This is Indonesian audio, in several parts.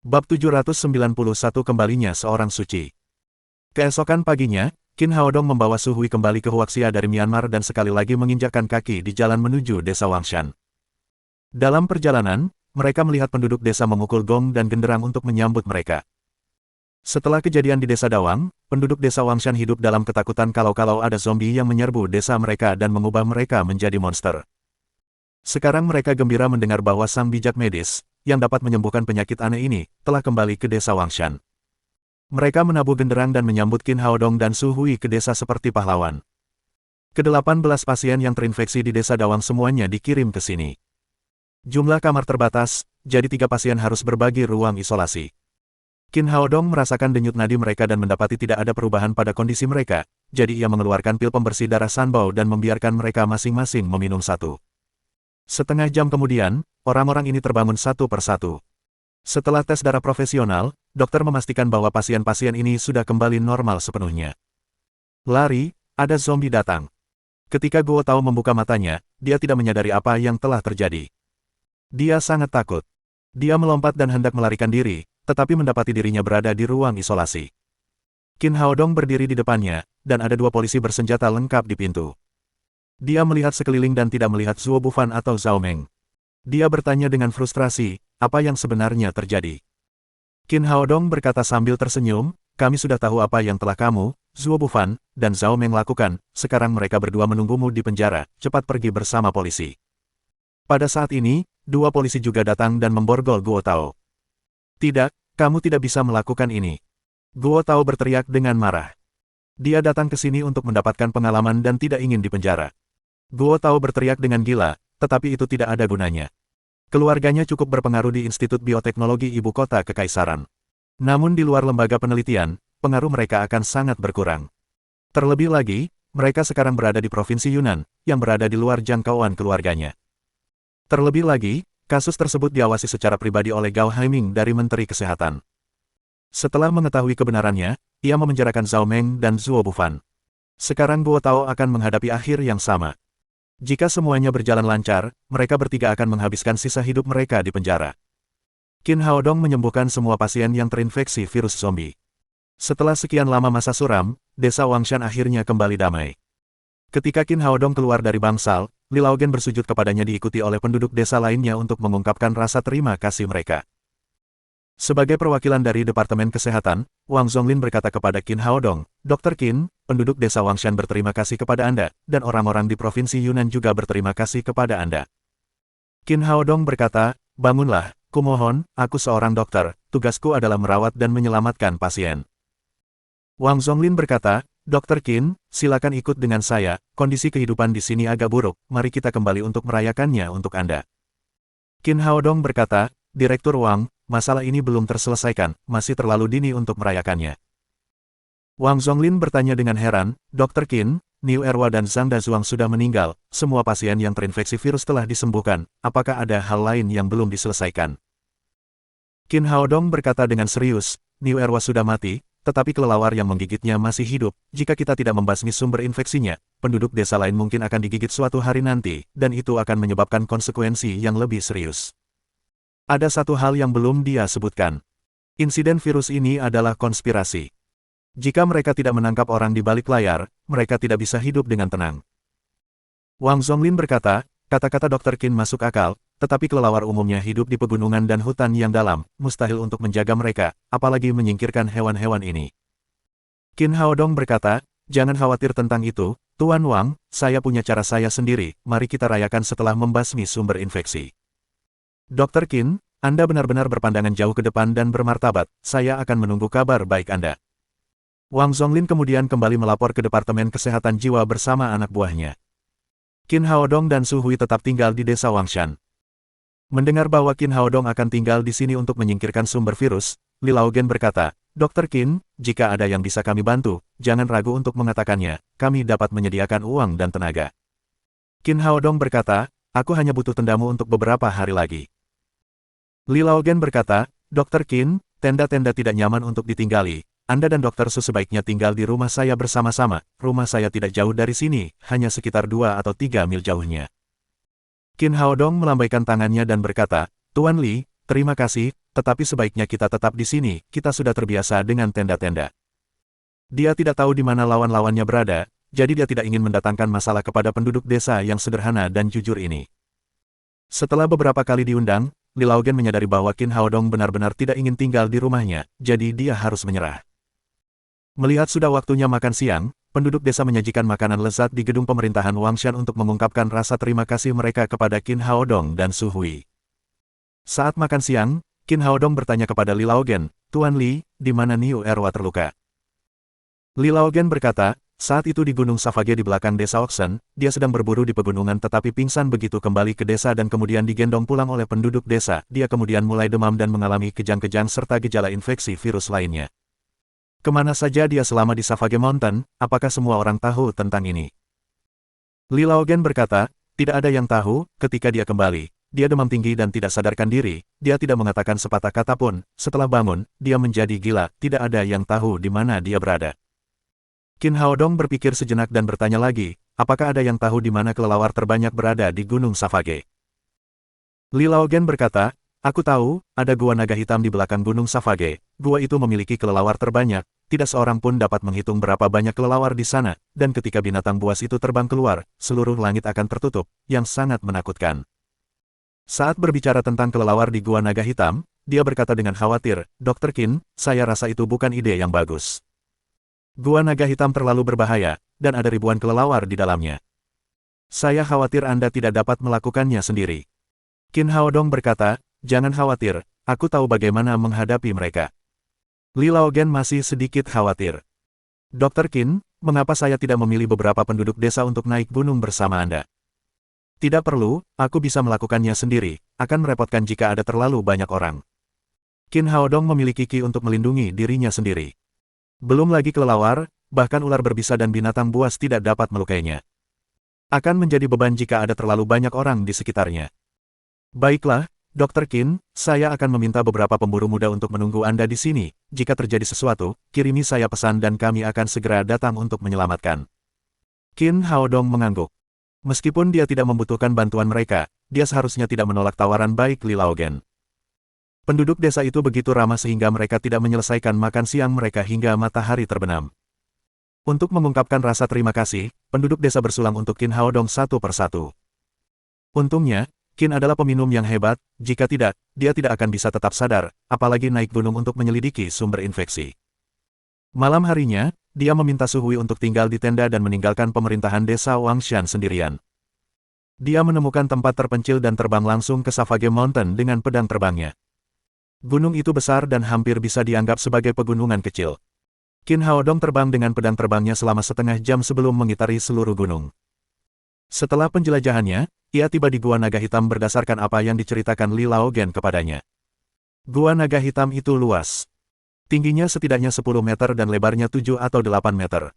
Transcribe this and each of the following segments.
Bab 791 Kembalinya Seorang Suci. Keesokan paginya, Qin Haodong membawa Su Hui kembali ke Huaxia dari Myanmar dan sekali lagi menginjakkan kaki di jalan menuju desa Wangshan. Dalam perjalanan, mereka melihat penduduk desa memukul gong dan genderang untuk menyambut mereka. Setelah kejadian di desa Dawang, penduduk desa Wangshan hidup dalam ketakutan kalau ada zombie yang menyerbu desa mereka dan mengubah mereka menjadi monster. Sekarang mereka gembira mendengar bahwa sang bijak medis, yang dapat menyembuhkan penyakit aneh ini, telah kembali ke desa Wangshan. Mereka menabuh genderang dan menyambut Qin Haodong dan Su Hui ke desa seperti pahlawan. Ke-18 pasien yang terinfeksi di desa Dawang semuanya dikirim ke sini. Jumlah kamar terbatas, jadi 3 pasien harus berbagi ruang isolasi. Qin Haodong merasakan denyut nadi mereka dan mendapati tidak ada perubahan pada kondisi mereka, jadi ia mengeluarkan pil pembersih darah Sanbao dan membiarkan mereka masing-masing meminum satu. Setengah jam kemudian, orang-orang ini terbangun satu persatu. Setelah tes darah profesional, dokter memastikan bahwa pasien-pasien ini sudah kembali normal sepenuhnya. Lari, ada zombie datang. Ketika Guo Tao membuka matanya, dia tidak menyadari apa yang telah terjadi. Dia sangat takut. Dia melompat dan hendak melarikan diri, tetapi mendapati dirinya berada di ruang isolasi. Qin Haodong berdiri di depannya, dan ada 2 polisi bersenjata lengkap di pintu. Dia melihat sekeliling dan tidak melihat Zuo Bufan atau Zhao Meng. Dia bertanya dengan frustrasi, apa yang sebenarnya terjadi. Qin Haodong berkata sambil tersenyum, kami sudah tahu apa yang telah kamu, Zuo Bufan, dan Zhao Meng lakukan, sekarang mereka berdua menunggumu di penjara, cepat pergi bersama polisi. Pada saat ini, 2 polisi juga datang dan memborgol Guo Tao. Tidak, kamu tidak bisa melakukan ini. Guo Tao berteriak dengan marah. Dia datang ke sini untuk mendapatkan pengalaman dan tidak ingin dipenjara. Guo Tao berteriak dengan gila, tetapi itu tidak ada gunanya. Keluarganya cukup berpengaruh di Institut Bioteknologi Ibu Kota Kekaisaran. Namun di luar lembaga penelitian, pengaruh mereka akan sangat berkurang. Terlebih lagi, mereka sekarang berada di Provinsi Yunnan, yang berada di luar jangkauan keluarganya. Terlebih lagi, kasus tersebut diawasi secara pribadi oleh Gao Haiming dari Menteri Kesehatan. Setelah mengetahui kebenarannya, ia memenjarakan Zhao Meng dan Zuo Bufan. Sekarang Guo Tao akan menghadapi akhir yang sama. Jika semuanya berjalan lancar, mereka bertiga akan menghabiskan sisa hidup mereka di penjara. Qin Haodong menyembuhkan semua pasien yang terinfeksi virus zombie. Setelah sekian lama masa suram, desa Wangshan akhirnya kembali damai. Ketika Qin Haodong keluar dari bangsal, Li Laogen bersujud kepadanya diikuti oleh penduduk desa lainnya untuk mengungkapkan rasa terima kasih mereka. Sebagai perwakilan dari Departemen Kesehatan, Wang Zonglin berkata kepada Qin Haodong, Dr. Qin, penduduk desa Wangshan berterima kasih kepada Anda, dan orang-orang di Provinsi Yunnan juga berterima kasih kepada Anda. Qin Haodong berkata, bangunlah, kumohon, aku seorang dokter, tugasku adalah merawat dan menyelamatkan pasien. Wang Zonglin berkata, Dr. Qin, silakan ikut dengan saya, kondisi kehidupan di sini agak buruk, mari kita kembali untuk merayakannya untuk Anda. Qin Haodong berkata, Direktur Wang, masalah ini belum terselesaikan, masih terlalu dini untuk merayakannya. Wang Zonglin bertanya dengan heran, Dr. Qin, Niu Erwa dan Zhang Dazuang sudah meninggal, semua pasien yang terinfeksi virus telah disembuhkan, apakah ada hal lain yang belum diselesaikan? Qin Haodong berkata dengan serius, Niu Erwa sudah mati, tetapi kelelawar yang menggigitnya masih hidup, jika kita tidak membasmi sumber infeksinya, penduduk desa lain mungkin akan digigit suatu hari nanti, dan itu akan menyebabkan konsekuensi yang lebih serius. Ada satu hal yang belum dia sebutkan. Insiden virus ini adalah konspirasi. Jika mereka tidak menangkap orang di balik layar, mereka tidak bisa hidup dengan tenang. Wang Zonglin berkata, kata-kata Dr. Qin masuk akal, tetapi kelelawar umumnya hidup di pegunungan dan hutan yang dalam, mustahil untuk menjaga mereka, apalagi menyingkirkan hewan-hewan ini. Qin Haodong berkata, jangan khawatir tentang itu, Tuan Wang, saya punya cara saya sendiri, mari kita rayakan setelah membasmi sumber infeksi. Dr. Qin, Anda benar-benar berpandangan jauh ke depan dan bermartabat, saya akan menunggu kabar baik Anda. Wang Zonglin kemudian kembali melapor ke Departemen Kesehatan Jiwa bersama anak buahnya. Qin Haodong dan Su Hui tetap tinggal di desa Wangshan. Mendengar bahwa Qin Haodong akan tinggal di sini untuk menyingkirkan sumber virus, Li Laogen berkata, Dr. Qin, jika ada yang bisa kami bantu, jangan ragu untuk mengatakannya, kami dapat menyediakan uang dan tenaga. Qin Haodong berkata, aku hanya butuh tendamu untuk beberapa hari lagi. Li Laogen berkata, Dr. Qin, tenda-tenda tidak nyaman untuk ditinggali. Anda dan Dr. Su sebaiknya tinggal di rumah saya bersama-sama. Rumah saya tidak jauh dari sini, hanya sekitar 2 atau 3 mil jauhnya. Qin Haodong melambaikan tangannya dan berkata, Tuan Li, terima kasih, tetapi sebaiknya kita tetap di sini, kita sudah terbiasa dengan tenda-tenda. Dia tidak tahu di mana lawan-lawannya berada, jadi dia tidak ingin mendatangkan masalah kepada penduduk desa yang sederhana dan jujur ini. Setelah beberapa kali diundang, Li Laogen menyadari bahwa Qin Haodong benar-benar tidak ingin tinggal di rumahnya, jadi dia harus menyerah. Melihat sudah waktunya makan siang, penduduk desa menyajikan makanan lezat di gedung pemerintahan Wangshan untuk mengungkapkan rasa terima kasih mereka kepada Qin Haodong dan Su Hui. Saat makan siang, Qin Haodong bertanya kepada Li Laogen, "Tuan Li, di mana Niu Erwa terluka?" Li Laogen berkata, saat itu di Gunung Savage di belakang desa Oxen, dia sedang berburu di pegunungan tetapi pingsan begitu kembali ke desa dan kemudian digendong pulang oleh penduduk desa. Dia kemudian mulai demam dan mengalami kejang-kejang serta gejala infeksi virus lainnya. Kemana saja dia selama di Savage Mountain, apakah semua orang tahu tentang ini? Li Laogen berkata, tidak ada yang tahu. Ketika dia kembali, dia demam tinggi dan tidak sadarkan diri, dia tidak mengatakan sepatah kata pun. Setelah bangun, dia menjadi gila, tidak ada yang tahu di mana dia berada. Qin Haodong berpikir sejenak dan bertanya lagi, apakah ada yang tahu di mana kelelawar terbanyak berada di Gunung Savage? Li Laogen berkata, aku tahu, ada gua naga hitam di belakang Gunung Savage. Gua itu memiliki kelelawar terbanyak, tidak seorang pun dapat menghitung berapa banyak kelelawar di sana, dan ketika binatang buas itu terbang keluar, seluruh langit akan tertutup, yang sangat menakutkan. Saat berbicara tentang kelelawar di gua naga hitam, dia berkata dengan khawatir, Dr. Qin, saya rasa itu bukan ide yang bagus. Gua naga hitam terlalu berbahaya, dan ada ribuan kelelawar di dalamnya. Saya khawatir Anda tidak dapat melakukannya sendiri. Qin Haodong berkata, jangan khawatir, aku tahu bagaimana menghadapi mereka. Li Laogen masih sedikit khawatir. Dr. Qin, mengapa saya tidak memilih beberapa penduduk desa untuk naik gunung bersama Anda? Tidak perlu, aku bisa melakukannya sendiri, akan merepotkan jika ada terlalu banyak orang. Qin Haodong memiliki ki untuk melindungi dirinya sendiri. Belum lagi kelelawar, bahkan ular berbisa dan binatang buas tidak dapat melukainya. Akan menjadi beban jika ada terlalu banyak orang di sekitarnya. Baiklah, Dr. Qin, saya akan meminta beberapa pemburu muda untuk menunggu Anda di sini. Jika terjadi sesuatu, kirimi saya pesan dan kami akan segera datang untuk menyelamatkan. Qin Haodong mengangguk. Meskipun dia tidak membutuhkan bantuan mereka, dia seharusnya tidak menolak tawaran baik Li Laogen. Penduduk desa itu begitu ramah sehingga mereka tidak menyelesaikan makan siang mereka hingga matahari terbenam. Untuk mengungkapkan rasa terima kasih, penduduk desa bersulang untuk Qin Haodong satu persatu. Untungnya, Qin adalah peminum yang hebat, jika tidak, dia tidak akan bisa tetap sadar, apalagi naik gunung untuk menyelidiki sumber infeksi. Malam harinya, dia meminta Su Hui untuk tinggal di tenda dan meninggalkan pemerintahan desa Wangshan sendirian. Dia menemukan tempat terpencil dan terbang langsung ke Savage Mountain dengan pedang terbangnya. Gunung itu besar dan hampir bisa dianggap sebagai pegunungan kecil. Qin Haodong terbang dengan pedang terbangnya selama setengah jam sebelum mengitari seluruh gunung. Setelah penjelajahannya, ia tiba di Gua Naga Hitam berdasarkan apa yang diceritakan Li Laogen kepadanya. Gua Naga Hitam itu luas. Tingginya setidaknya 10 meter dan lebarnya 7 atau 8 meter.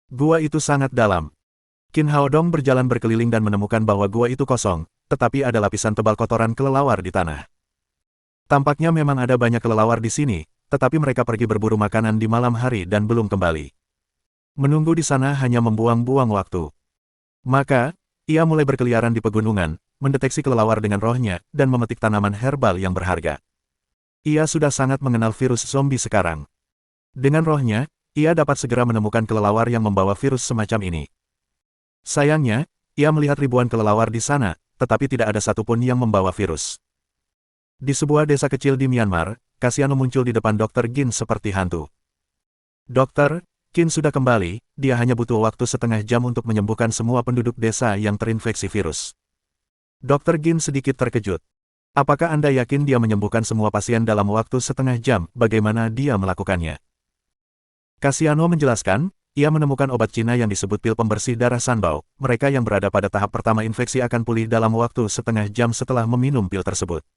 Gua itu sangat dalam. Qin Haodong berjalan berkeliling dan menemukan bahwa gua itu kosong, tetapi ada lapisan tebal kotoran kelelawar di tanah. Tampaknya memang ada banyak kelelawar di sini, tetapi mereka pergi berburu makanan di malam hari dan belum kembali. Menunggu di sana hanya membuang-buang waktu. Maka, ia mulai berkeliaran di pegunungan, mendeteksi kelelawar dengan rohnya, dan memetik tanaman herbal yang berharga. Ia sudah sangat mengenal virus zombie sekarang. Dengan rohnya, ia dapat segera menemukan kelelawar yang membawa virus semacam ini. Sayangnya, ia melihat ribuan kelelawar di sana, tetapi tidak ada satupun yang membawa virus. Di sebuah desa kecil di Myanmar, Kasiano muncul di depan Dr. Qin seperti hantu. Dokter, Qin sudah kembali, dia hanya butuh waktu setengah jam untuk menyembuhkan semua penduduk desa yang terinfeksi virus. Dr. Qin sedikit terkejut. Apakah Anda yakin dia menyembuhkan semua pasien dalam waktu setengah jam? Bagaimana dia melakukannya? Kasiano menjelaskan, ia menemukan obat Cina yang disebut pil pembersih darah Sanbao. Mereka yang berada pada tahap pertama infeksi akan pulih dalam waktu setengah jam setelah meminum pil tersebut.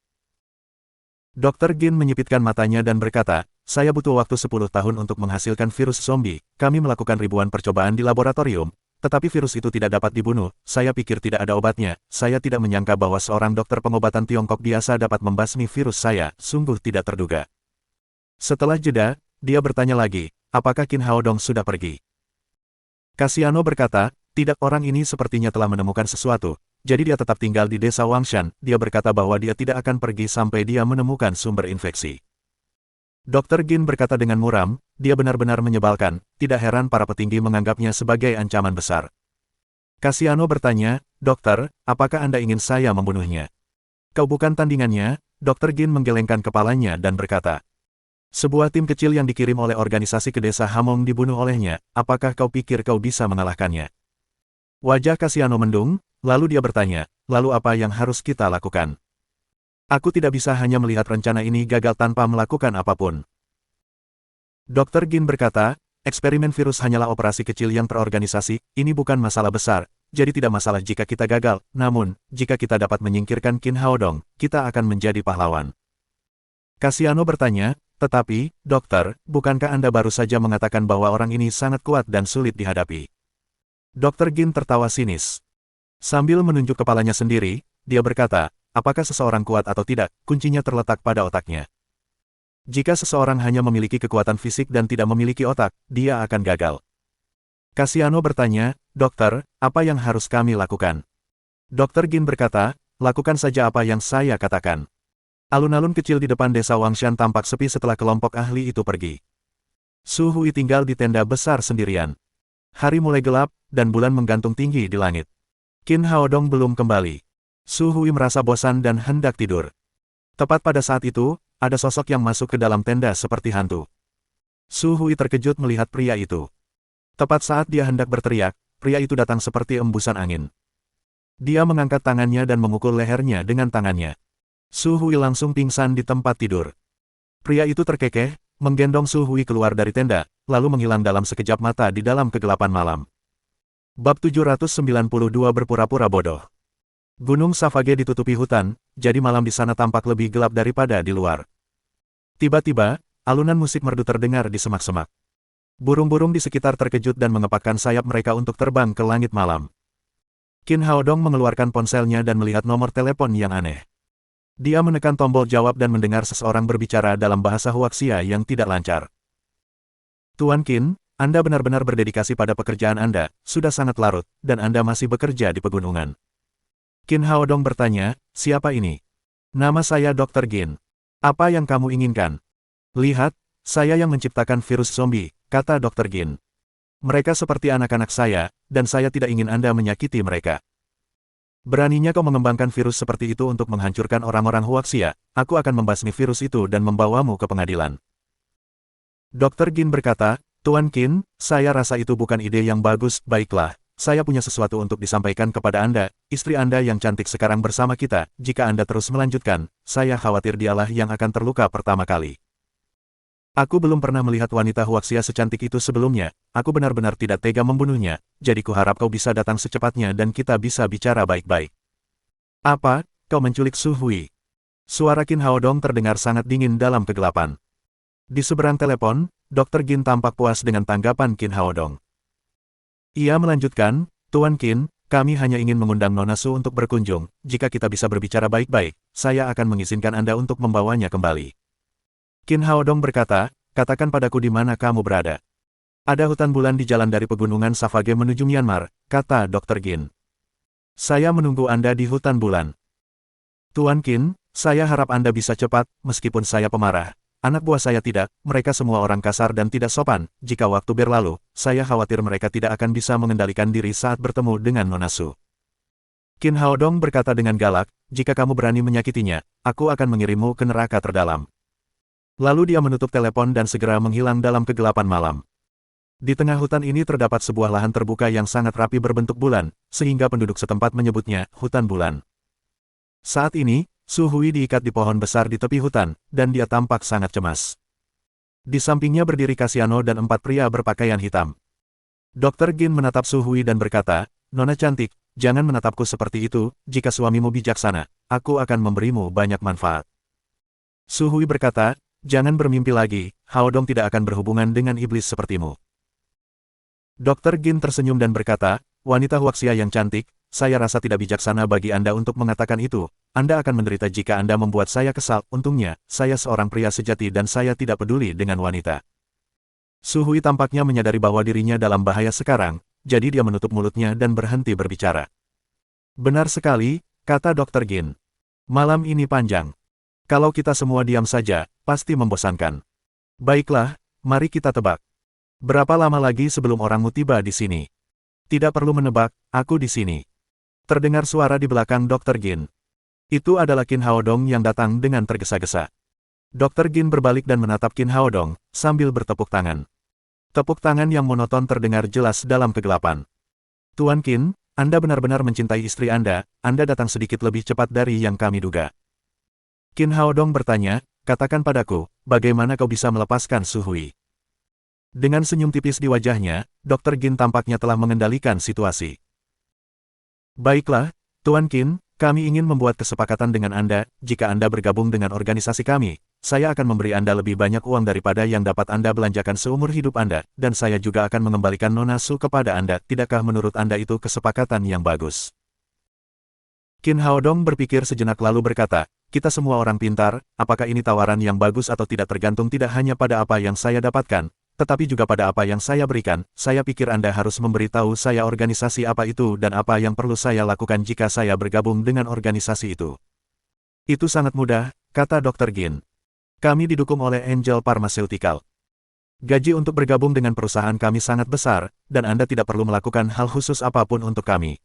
Dr. Qin menyipitkan matanya dan berkata, saya butuh waktu 10 tahun untuk menghasilkan virus zombie. Kami melakukan ribuan percobaan di laboratorium, tetapi virus itu tidak dapat dibunuh. Saya pikir tidak ada obatnya. Saya tidak menyangka bahwa seorang dokter pengobatan Tiongkok biasa dapat membasmi virus saya. Sungguh tidak terduga. Setelah jeda, dia bertanya lagi, apakah Qin Haodong sudah pergi? Kasiano berkata, tidak, orang ini sepertinya telah menemukan sesuatu. jadi dia tetap tinggal di desa Wangshan. Dia berkata bahwa dia tidak akan pergi sampai dia menemukan sumber infeksi. Dr. Gin berkata dengan muram, dia benar-benar menyebalkan, tidak heran para petinggi menganggapnya sebagai ancaman besar. Cassiano bertanya, dokter, apakah Anda ingin saya membunuhnya? Kau bukan tandingannya. Dr. Gin menggelengkan kepalanya dan berkata, sebuah tim kecil yang dikirim oleh organisasi ke desa Hamong dibunuh olehnya, apakah kau pikir kau bisa mengalahkannya? Wajah Cassiano mendung, lalu dia bertanya, lalu apa yang harus kita lakukan? Aku tidak bisa hanya melihat rencana ini gagal tanpa melakukan apapun. Dr. Gin berkata, eksperimen virus hanyalah operasi kecil yang terorganisasi, ini bukan masalah besar, jadi tidak masalah jika kita gagal, namun, jika kita dapat menyingkirkan Qin Haodong, kita akan menjadi pahlawan. Cassiano bertanya, tetapi, dokter, bukankah Anda baru saja mengatakan bahwa orang ini sangat kuat dan sulit dihadapi? Dr. Gin tertawa sinis. Sambil menunjuk kepalanya sendiri, dia berkata, apakah seseorang kuat atau tidak, kuncinya terletak pada otaknya. Jika seseorang hanya memiliki kekuatan fisik dan tidak memiliki otak, dia akan gagal. Cassiano bertanya, dokter, apa yang harus kami lakukan? Dr. Gin berkata, lakukan saja apa yang saya katakan. Alun-alun kecil di depan desa Wangshan tampak sepi setelah kelompok ahli itu pergi. Su Hui tinggal di tenda besar sendirian. Hari mulai gelap, dan bulan menggantung tinggi di langit. Qin Haodong belum kembali. Su Hui merasa bosan dan hendak tidur. Tepat pada saat itu, ada sosok yang masuk ke dalam tenda seperti hantu. Su Hui terkejut melihat pria itu. Tepat saat dia hendak berteriak, pria itu datang seperti embusan angin. Dia mengangkat tangannya dan memukul lehernya dengan tangannya. Su Hui langsung pingsan di tempat tidur. Pria itu terkekeh, menggendong Su Hui keluar dari tenda, lalu menghilang dalam sekejap mata di dalam kegelapan malam. Bab 792 berpura-pura bodoh. Gunung Savage ditutupi hutan, jadi malam di sana tampak lebih gelap daripada di luar. Tiba-tiba, alunan musik merdu terdengar di semak-semak. Burung-burung di sekitar terkejut dan mengepakkan sayap mereka untuk terbang ke langit malam. Qin Haodong mengeluarkan ponselnya dan melihat nomor telepon yang aneh. Dia menekan tombol jawab dan mendengar seseorang berbicara dalam bahasa Huaxia yang tidak lancar. Tuan Qin, Anda benar-benar berdedikasi pada pekerjaan Anda, sudah sangat larut, dan Anda masih bekerja di pegunungan. Qin Haodong bertanya, siapa ini? Nama saya Dr. Gin. Apa yang kamu inginkan? Lihat, saya yang menciptakan virus zombie, kata Dr. Gin. Mereka seperti anak-anak saya, dan saya tidak ingin Anda menyakiti mereka. Beraninya kau mengembangkan virus seperti itu untuk menghancurkan orang-orang Huaxia, aku akan membasmi virus itu dan membawamu ke pengadilan. Dr. Gin berkata, Tuan Qin, saya rasa itu bukan ide yang bagus, baiklah, saya punya sesuatu untuk disampaikan kepada Anda, istri Anda yang cantik sekarang bersama kita, jika Anda terus melanjutkan, saya khawatir dialah yang akan terluka pertama kali. Aku belum pernah melihat wanita Huaxia secantik itu sebelumnya, aku benar-benar tidak tega membunuhnya, jadi kuharap kau bisa datang secepatnya dan kita bisa bicara baik-baik. Apa, kau menculik Su Hui? Suara Qin Haodong terdengar sangat dingin dalam kegelapan. Di seberang telepon, Dr. Gin tampak puas dengan tanggapan Qin Haodong. Ia melanjutkan, Tuan Qin, kami hanya ingin mengundang Nona Su untuk berkunjung, jika kita bisa berbicara baik-baik, saya akan mengizinkan Anda untuk membawanya kembali. Qin Haodong berkata, katakan padaku di mana kamu berada. Ada hutan bulan di jalan dari pegunungan Savage menuju Myanmar, kata Dr. Gin. Saya menunggu Anda di hutan bulan. Tuan Qin, saya harap Anda bisa cepat, meskipun saya pemarah. Anak buah saya tidak, mereka semua orang kasar dan tidak sopan, jika waktu berlalu, saya khawatir mereka tidak akan bisa mengendalikan diri saat bertemu dengan Nona Su. Qin Haodong berkata dengan galak, jika kamu berani menyakitinya, aku akan mengirimmu ke neraka terdalam. Lalu dia menutup telepon dan segera menghilang dalam kegelapan malam. Di tengah hutan ini terdapat sebuah lahan terbuka yang sangat rapi berbentuk bulan, sehingga penduduk setempat menyebutnya hutan bulan. Saat ini, Su Hui diikat di pohon besar di tepi hutan, dan dia tampak sangat cemas. Di sampingnya berdiri Cassiano dan 4 pria berpakaian hitam. Dr. Gin menatap Su Hui dan berkata, Nona cantik, jangan menatapku seperti itu, jika suamimu bijaksana, aku akan memberimu banyak manfaat. Su Hui berkata, jangan bermimpi lagi, Haodong tidak akan berhubungan dengan iblis sepertimu. Dr. Gin tersenyum dan berkata, wanita Huaxia yang cantik, saya rasa tidak bijaksana bagi Anda untuk mengatakan itu, Anda akan menderita jika Anda membuat saya kesal, untungnya, saya seorang pria sejati dan saya tidak peduli dengan wanita. Su Hui tampaknya menyadari bahwa dirinya dalam bahaya sekarang, jadi dia menutup mulutnya dan berhenti berbicara. Benar sekali, kata Dr. Gin. Malam ini panjang. Kalau kita semua diam saja, pasti membosankan. Baiklah, mari kita tebak. Berapa lama lagi sebelum orangmu tiba di sini? Tidak perlu menebak, aku di sini. Terdengar suara di belakang Dr. Gin. Itu adalah Qin Haodong yang datang dengan tergesa-gesa. Dr. Gin berbalik dan menatap Qin Haodong, sambil bertepuk tangan. Tepuk tangan yang monoton terdengar jelas dalam kegelapan. Tuan Qin, Anda benar-benar mencintai istri Anda datang sedikit lebih cepat dari yang kami duga. Qin Haodong bertanya, katakan padaku, bagaimana kau bisa melepaskan Su Hui? Dengan senyum tipis di wajahnya, Dr. Gin tampaknya telah mengendalikan situasi. Baiklah, Tuan Qin, kami ingin membuat kesepakatan dengan Anda, jika Anda bergabung dengan organisasi kami, saya akan memberi Anda lebih banyak uang daripada yang dapat Anda belanjakan seumur hidup Anda, dan saya juga akan mengembalikan Nona Su kepada Anda. Tidakkah menurut Anda itu kesepakatan yang bagus? Qin Haodong berpikir sejenak lalu berkata, kita semua orang pintar, apakah ini tawaran yang bagus atau tidak tergantung tidak hanya pada apa yang saya dapatkan, tetapi juga pada apa yang saya berikan. Saya pikir Anda harus memberitahu saya organisasi apa itu dan apa yang perlu saya lakukan jika saya bergabung dengan organisasi itu. Itu sangat mudah, kata Dr. Gin. Kami didukung oleh Angel Pharmaceutical. Gaji untuk bergabung dengan perusahaan kami sangat besar, dan Anda tidak perlu melakukan hal khusus apapun untuk kami.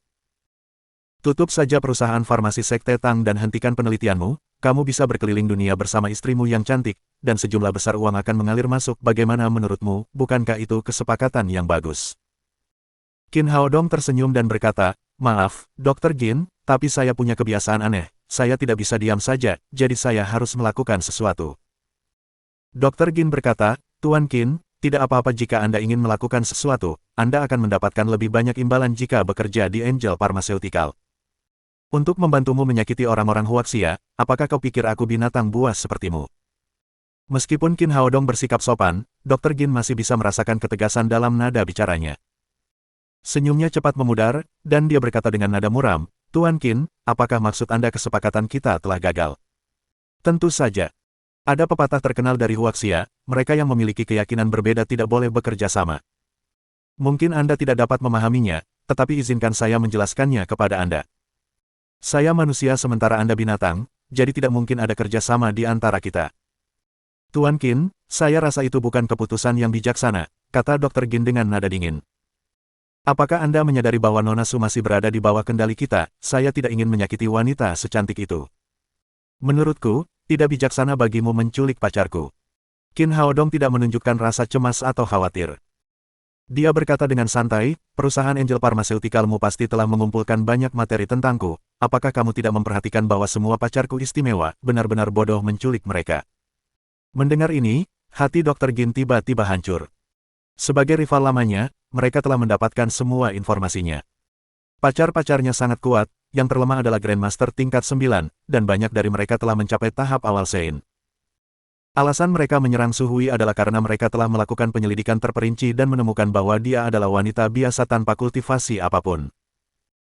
Tutup saja perusahaan farmasi Sekte Tang dan hentikan penelitianmu, kamu bisa berkeliling dunia bersama istrimu yang cantik, dan sejumlah besar uang akan mengalir masuk. Bagaimana menurutmu, bukankah itu kesepakatan yang bagus? Qin Haodong tersenyum dan berkata, maaf, Dr. Gin, tapi saya punya kebiasaan aneh, saya tidak bisa diam saja, jadi saya harus melakukan sesuatu. Dr. Gin berkata, Tuan Qin, tidak apa-apa jika Anda ingin melakukan sesuatu, Anda akan mendapatkan lebih banyak imbalan jika bekerja di Angel Pharmaceutical. Untuk membantumu menyakiti orang-orang Huaxia, apakah kau pikir aku binatang buas sepertimu? Meskipun Qin Haodong bersikap sopan, Dr. Gin masih bisa merasakan ketegasan dalam nada bicaranya. Senyumnya cepat memudar, dan dia berkata dengan nada muram, Tuan Qin, apakah maksud Anda kesepakatan kita telah gagal? Tentu saja. Ada pepatah terkenal dari Huaxia, mereka yang memiliki keyakinan berbeda tidak boleh bekerja sama. Mungkin Anda tidak dapat memahaminya, tetapi izinkan saya menjelaskannya kepada Anda. Saya manusia sementara Anda binatang, jadi tidak mungkin ada kerjasama di antara kita. Tuan Qin, saya rasa itu bukan keputusan yang bijaksana, kata Dr. Gin dengan nada dingin. Apakah Anda menyadari bahwa Nona Su masih berada di bawah kendali kita? Saya tidak ingin menyakiti wanita secantik itu. Menurutku, tidak bijaksana bagimu menculik pacarku. Qin Haodong tidak menunjukkan rasa cemas atau khawatir. Dia berkata dengan santai, perusahaan Angel Pharmaceuticalmu pasti telah mengumpulkan banyak materi tentangku, apakah kamu tidak memperhatikan bahwa semua pacarku istimewa, benar-benar bodoh menculik mereka. Mendengar ini, hati Dr. Gin tiba-tiba hancur. Sebagai rival lamanya, mereka telah mendapatkan semua informasinya. Pacar-pacarnya sangat kuat, yang terlemah adalah Grandmaster tingkat 9, dan banyak dari mereka telah mencapai tahap awal Sein. Alasan mereka menyerang Su Hui adalah karena mereka telah melakukan penyelidikan terperinci dan menemukan bahwa dia adalah wanita biasa tanpa kultivasi apapun.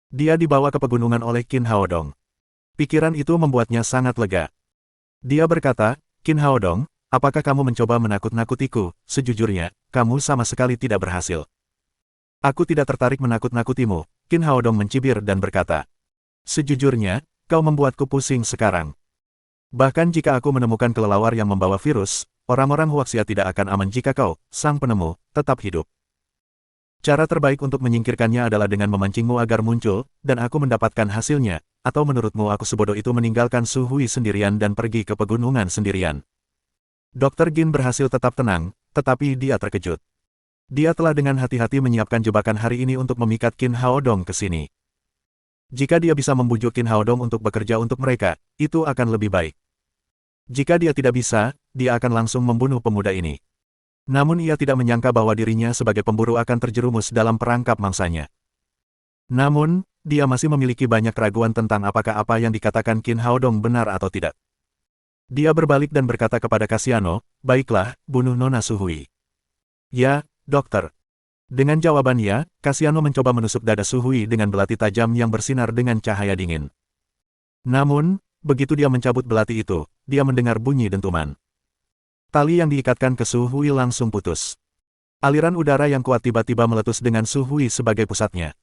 Dia dibawa ke pegunungan oleh Qin Haodong. Pikiran itu membuatnya sangat lega. Dia berkata, Qin Haodong, apakah kamu mencoba menakut-nakutiku? Sejujurnya, kamu sama sekali tidak berhasil. Aku tidak tertarik menakut-nakutimu, Qin Haodong mencibir dan berkata. Sejujurnya, kau membuatku pusing sekarang. Bahkan jika aku menemukan kelelawar yang membawa virus, orang-orang Huaxia tidak akan aman jika kau, sang penemu, tetap hidup. Cara terbaik untuk menyingkirkannya adalah dengan memancingmu agar muncul, dan aku mendapatkan hasilnya, atau menurutmu aku sebodoh itu meninggalkan Su Hui sendirian dan pergi ke pegunungan sendirian. Dr. Gin berhasil tetap tenang, tetapi dia terkejut. Dia telah dengan hati-hati menyiapkan jebakan hari ini untuk memikat Qin Haodong ke sini. Jika dia bisa membujuk Qin Haodong untuk bekerja untuk mereka, itu akan lebih baik. Jika dia tidak bisa, dia akan langsung membunuh pemuda ini. Namun ia tidak menyangka bahwa dirinya sebagai pemburu akan terjerumus dalam perangkap mangsanya. Namun, dia masih memiliki banyak keraguan tentang apakah apa yang dikatakan Qin Haodong benar atau tidak. Dia berbalik dan berkata kepada Kasiano, baiklah, bunuh Nona Su Hui. Ya, dokter. Dengan jawabannya, Kasiano mencoba menusuk dada Su Hui dengan belati tajam yang bersinar dengan cahaya dingin. Namun, begitu dia mencabut belati itu, dia mendengar bunyi dentuman. Tali yang diikatkan ke Su Hui langsung putus. Aliran udara yang kuat tiba-tiba meletus dengan Su Hui sebagai pusatnya.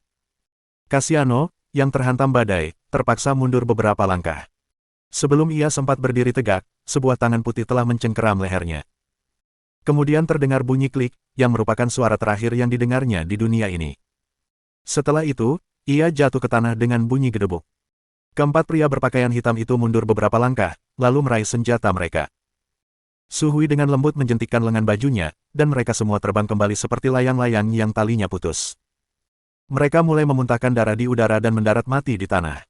Kasiano, yang terhantam badai, terpaksa mundur beberapa langkah. Sebelum ia sempat berdiri tegak, sebuah tangan putih telah mencengkeram lehernya. Kemudian terdengar bunyi klik, yang merupakan suara terakhir yang didengarnya di dunia ini. Setelah itu, ia jatuh ke tanah dengan bunyi gedebuk. Keempat pria berpakaian hitam itu mundur beberapa langkah, lalu meraih senjata mereka. Su Hui dengan lembut menjentikkan lengan bajunya, dan mereka semua terbang kembali seperti layang-layang yang talinya putus. Mereka mulai memuntahkan darah di udara dan mendarat mati di tanah.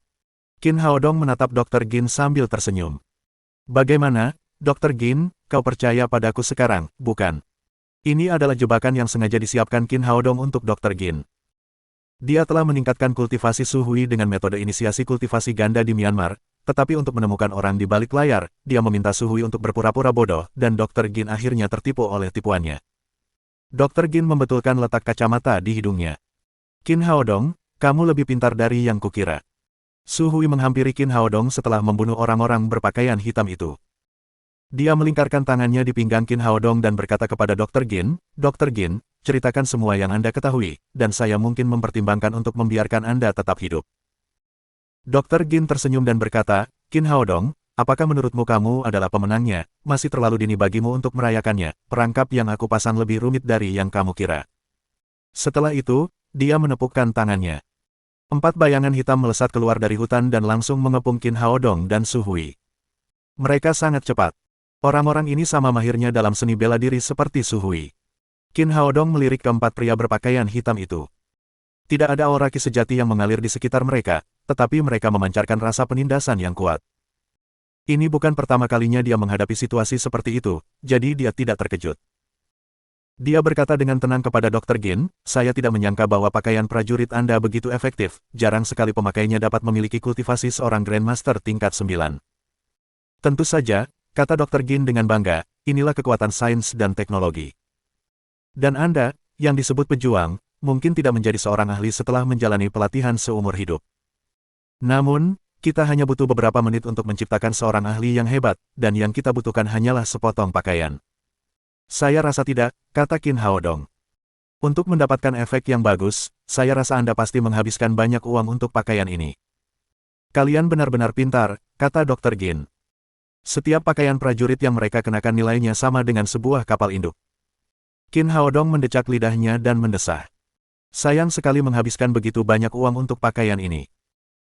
Qin Haodong menatap Dr. Gin sambil tersenyum. Bagaimana, Dr. Gin, kau percaya padaku sekarang, bukan? Ini adalah jebakan yang sengaja disiapkan Qin Haodong untuk Dr. Gin. Dia telah meningkatkan kultivasi Su Hui dengan metode inisiasi kultivasi ganda di Myanmar, tetapi untuk menemukan orang di balik layar, dia meminta Su Hui untuk berpura-pura bodoh, dan Dr. Gin akhirnya tertipu oleh tipuannya. Dr. Gin membetulkan letak kacamata di hidungnya. Qin Haodong, kamu lebih pintar dari yang kukira. Su Hui menghampiri Qin Haodong setelah membunuh orang-orang berpakaian hitam itu. Dia melingkarkan tangannya di pinggang Qin Haodong dan berkata kepada Dr. Gin, Dr. Gin, ceritakan semua yang Anda ketahui, dan saya mungkin mempertimbangkan untuk membiarkan Anda tetap hidup. Dr. Gin tersenyum dan berkata, Qin Haodong, apakah menurutmu kamu adalah pemenangnya? Masih terlalu dini bagimu untuk merayakannya, perangkap yang aku pasang lebih rumit dari yang kamu kira. Setelah itu, dia menepukkan tangannya. 4 bayangan hitam melesat keluar dari hutan dan langsung mengepung Qin Haodong dan Su Hui. Mereka sangat cepat. Orang-orang ini sama mahirnya dalam seni bela diri seperti Su Hui. Qin Haodong melirik keempat pria berpakaian hitam itu. Tidak ada aura ki sejati yang mengalir di sekitar mereka, tetapi mereka memancarkan rasa penindasan yang kuat. Ini bukan pertama kalinya dia menghadapi situasi seperti itu, jadi dia tidak terkejut. Dia berkata dengan tenang kepada Dr. Gin, saya tidak menyangka bahwa pakaian prajurit Anda begitu efektif, jarang sekali pemakainya dapat memiliki kultivasi seorang Grandmaster tingkat 9. Tentu saja, kata Dr. Gin dengan bangga, inilah kekuatan sains dan teknologi. Dan Anda, yang disebut pejuang, mungkin tidak menjadi seorang ahli setelah menjalani pelatihan seumur hidup. Namun, kita hanya butuh beberapa menit untuk menciptakan seorang ahli yang hebat, dan yang kita butuhkan hanyalah sepotong pakaian. Saya rasa tidak, kata Qin Haodong. Untuk mendapatkan efek yang bagus, saya rasa Anda pasti menghabiskan banyak uang untuk pakaian ini. Kalian benar-benar pintar, kata Dr. Gin. Setiap pakaian prajurit yang mereka kenakan nilainya sama dengan sebuah kapal induk. Qin Haodong mendecak lidahnya dan mendesah. Sayang sekali menghabiskan begitu banyak uang untuk pakaian ini.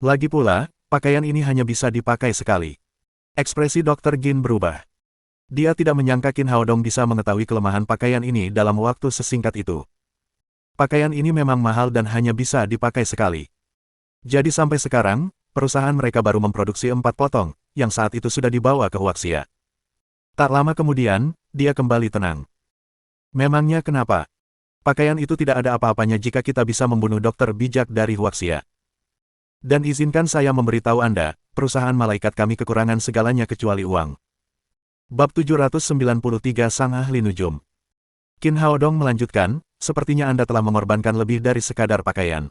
Lagi pula, pakaian ini hanya bisa dipakai sekali. Ekspresi Dr. Gin berubah. Dia tidak menyangka Qin Haodong bisa mengetahui kelemahan pakaian ini dalam waktu sesingkat itu. Pakaian ini memang mahal dan hanya bisa dipakai sekali. Jadi sampai sekarang, perusahaan mereka baru memproduksi 4 potong, yang saat itu sudah dibawa ke Huaxia. Tak lama kemudian, dia kembali tenang. Memangnya kenapa? Pakaian itu tidak ada apa-apanya jika kita bisa membunuh dokter bijak dari Huaxia. Dan izinkan saya memberitahu Anda, perusahaan malaikat kami kekurangan segalanya kecuali uang. Bab 793 Sang Ahli Nujum. Qin Haodong melanjutkan, sepertinya Anda telah mengorbankan lebih dari sekadar pakaian.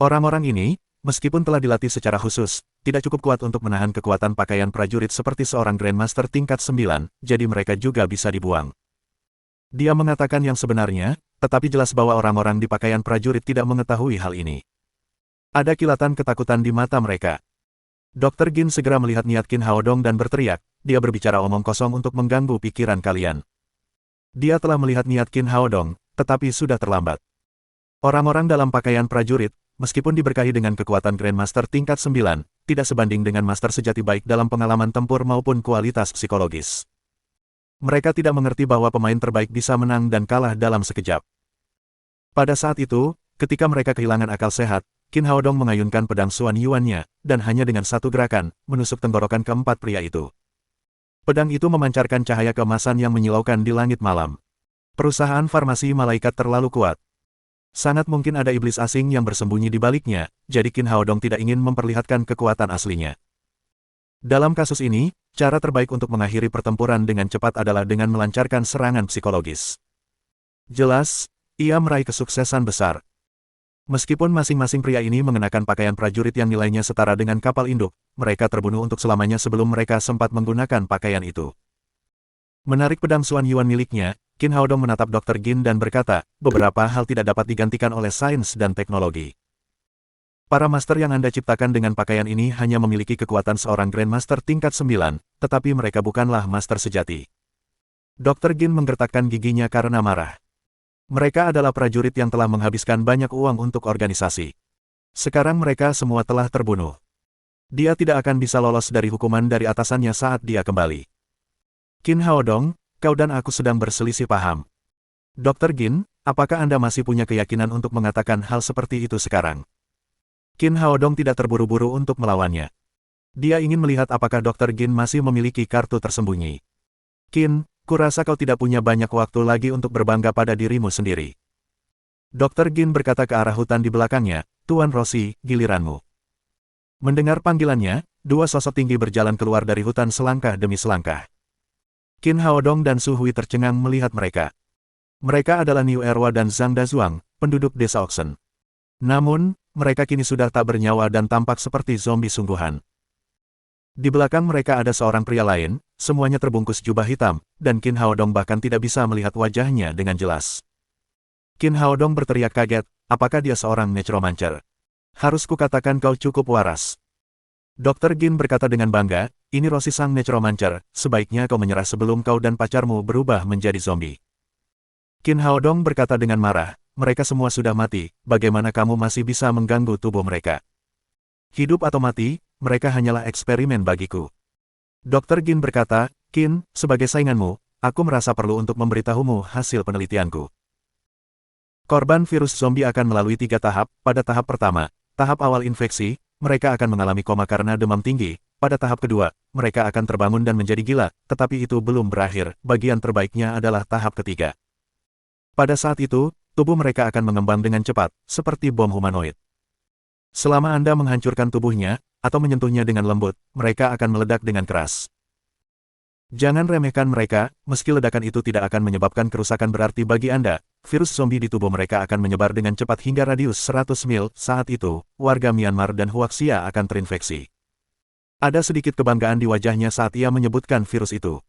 Orang-orang ini, meskipun telah dilatih secara khusus, tidak cukup kuat untuk menahan kekuatan pakaian prajurit seperti seorang Grandmaster tingkat 9, jadi mereka juga bisa dibuang. Dia mengatakan yang sebenarnya, tetapi jelas bahwa orang-orang di pakaian prajurit tidak mengetahui hal ini. Ada kilatan ketakutan di mata mereka. Dr. Gin segera melihat niat Qin Haodong dan berteriak, dia berbicara omong kosong untuk mengganggu pikiran kalian. Dia telah melihat niat Qin Haodong, tetapi sudah terlambat. Orang-orang dalam pakaian prajurit, meskipun diberkahi dengan kekuatan Grandmaster tingkat 9, tidak sebanding dengan master sejati baik dalam pengalaman tempur maupun kualitas psikologis. Mereka tidak mengerti bahwa pemain terbaik bisa menang dan kalah dalam sekejap. Pada saat itu, ketika mereka kehilangan akal sehat, Qin Haodong mengayunkan pedang Xuan Yuan-nya, dan hanya dengan satu gerakan, menusuk tenggorokan keempat pria itu. Pedang itu memancarkan cahaya keemasan yang menyilaukan di langit malam. Perusahaan farmasi malaikat terlalu kuat. Sangat mungkin ada iblis asing yang bersembunyi di baliknya, jadi Qin Haodong tidak ingin memperlihatkan kekuatan aslinya. Dalam kasus ini, cara terbaik untuk mengakhiri pertempuran dengan cepat adalah dengan melancarkan serangan psikologis. Jelas, ia meraih kesuksesan besar. Meskipun masing-masing pria ini mengenakan pakaian prajurit yang nilainya setara dengan kapal induk, mereka terbunuh untuk selamanya sebelum mereka sempat menggunakan pakaian itu. Menarik pedang Xuan Yuan miliknya, Qin Haodong menatap Dr. Gin dan berkata, beberapa hal tidak dapat digantikan oleh sains dan teknologi. Para master yang Anda ciptakan dengan pakaian ini hanya memiliki kekuatan seorang Grandmaster tingkat 9, tetapi mereka bukanlah master sejati. Dr. Gin menggertakkan giginya karena marah. Mereka adalah prajurit yang telah menghabiskan banyak uang untuk organisasi. Sekarang mereka semua telah terbunuh. Dia tidak akan bisa lolos dari hukuman dari atasannya saat dia kembali. Qin Haodong, kau dan aku sedang berselisih paham. Dr. Gin, apakah Anda masih punya keyakinan untuk mengatakan hal seperti itu sekarang? Qin Haodong tidak terburu-buru untuk melawannya. Dia ingin melihat apakah Dr. Gin masih memiliki kartu tersembunyi. Qin, kurasa kau tidak punya banyak waktu lagi untuk berbangga pada dirimu sendiri. Dr. Gin berkata ke arah hutan di belakangnya, Tuan Rossi, giliranmu. Mendengar panggilannya, dua sosok tinggi berjalan keluar dari hutan selangkah demi selangkah. Qin Haodong dan Su Hui tercengang melihat mereka. Mereka adalah Niu Erwa dan Zhang Dazuang, penduduk desa Oxen. Namun, mereka kini sudah tak bernyawa dan tampak seperti zombie sungguhan. Di belakang mereka ada seorang pria lain, semuanya terbungkus jubah hitam, dan Qin Haodong bahkan tidak bisa melihat wajahnya dengan jelas. Qin Haodong berteriak kaget, apakah dia seorang necromancer? Harus kukatakan kau cukup waras. Dr. Gin berkata dengan bangga, ini Rossi sang necromancer, sebaiknya kau menyerah sebelum kau dan pacarmu berubah menjadi zombie. Qin Haodong berkata dengan marah, mereka semua sudah mati, bagaimana kamu masih bisa mengganggu tubuh mereka? Hidup atau mati, mereka hanyalah eksperimen bagiku. Dr. Gin berkata, Qin, sebagai sainganmu, aku merasa perlu untuk memberitahumu hasil penelitianku. Korban virus zombie akan melalui 3 tahap. Pada tahap pertama, tahap awal infeksi, mereka akan mengalami koma karena demam tinggi. Pada tahap kedua, mereka akan terbangun dan menjadi gila, tetapi itu belum berakhir, bagian terbaiknya adalah tahap ketiga. Pada saat itu, tubuh mereka akan mengembang dengan cepat, seperti bom humanoid. Selama Anda menghancurkan tubuhnya, atau menyentuhnya dengan lembut, mereka akan meledak dengan keras. Jangan remehkan mereka, meski ledakan itu tidak akan menyebabkan kerusakan berarti bagi Anda, virus zombie di tubuh mereka akan menyebar dengan cepat hingga radius 100 mil, saat itu, warga Myanmar dan Huaxia akan terinfeksi. Ada sedikit kebanggaan di wajahnya saat ia menyebutkan virus itu.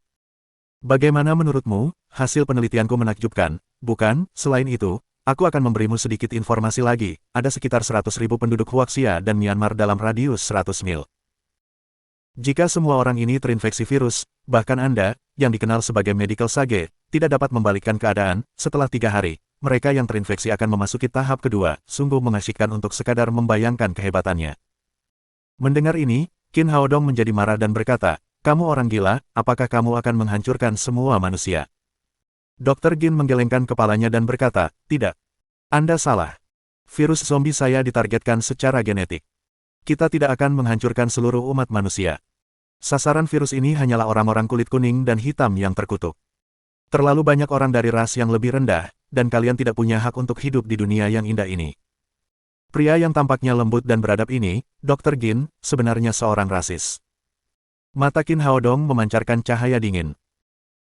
Bagaimana menurutmu, hasil penelitianku menakjubkan, bukan? Selain itu, aku akan memberimu sedikit informasi lagi, ada sekitar 100.000 penduduk Huaxia dan Myanmar dalam radius 100 mil. Jika semua orang ini terinfeksi virus, bahkan Anda, yang dikenal sebagai medical sage, tidak dapat membalikkan keadaan, setelah 3 hari, mereka yang terinfeksi akan memasuki tahap kedua, sungguh mengasyikkan untuk sekadar membayangkan kehebatannya. Mendengar ini, Qin Haodong menjadi marah dan berkata, kamu orang gila, apakah kamu akan menghancurkan semua manusia? Dr. Gin menggelengkan kepalanya dan berkata, tidak. Anda salah. Virus zombie saya ditargetkan secara genetik. Kita tidak akan menghancurkan seluruh umat manusia. Sasaran virus ini hanyalah orang-orang kulit kuning dan hitam yang terkutuk. Terlalu banyak orang dari ras yang lebih rendah, dan kalian tidak punya hak untuk hidup di dunia yang indah ini. Pria yang tampaknya lembut dan beradab ini, Dr. Gin, sebenarnya seorang rasis. Mata Qin Haodong memancarkan cahaya dingin.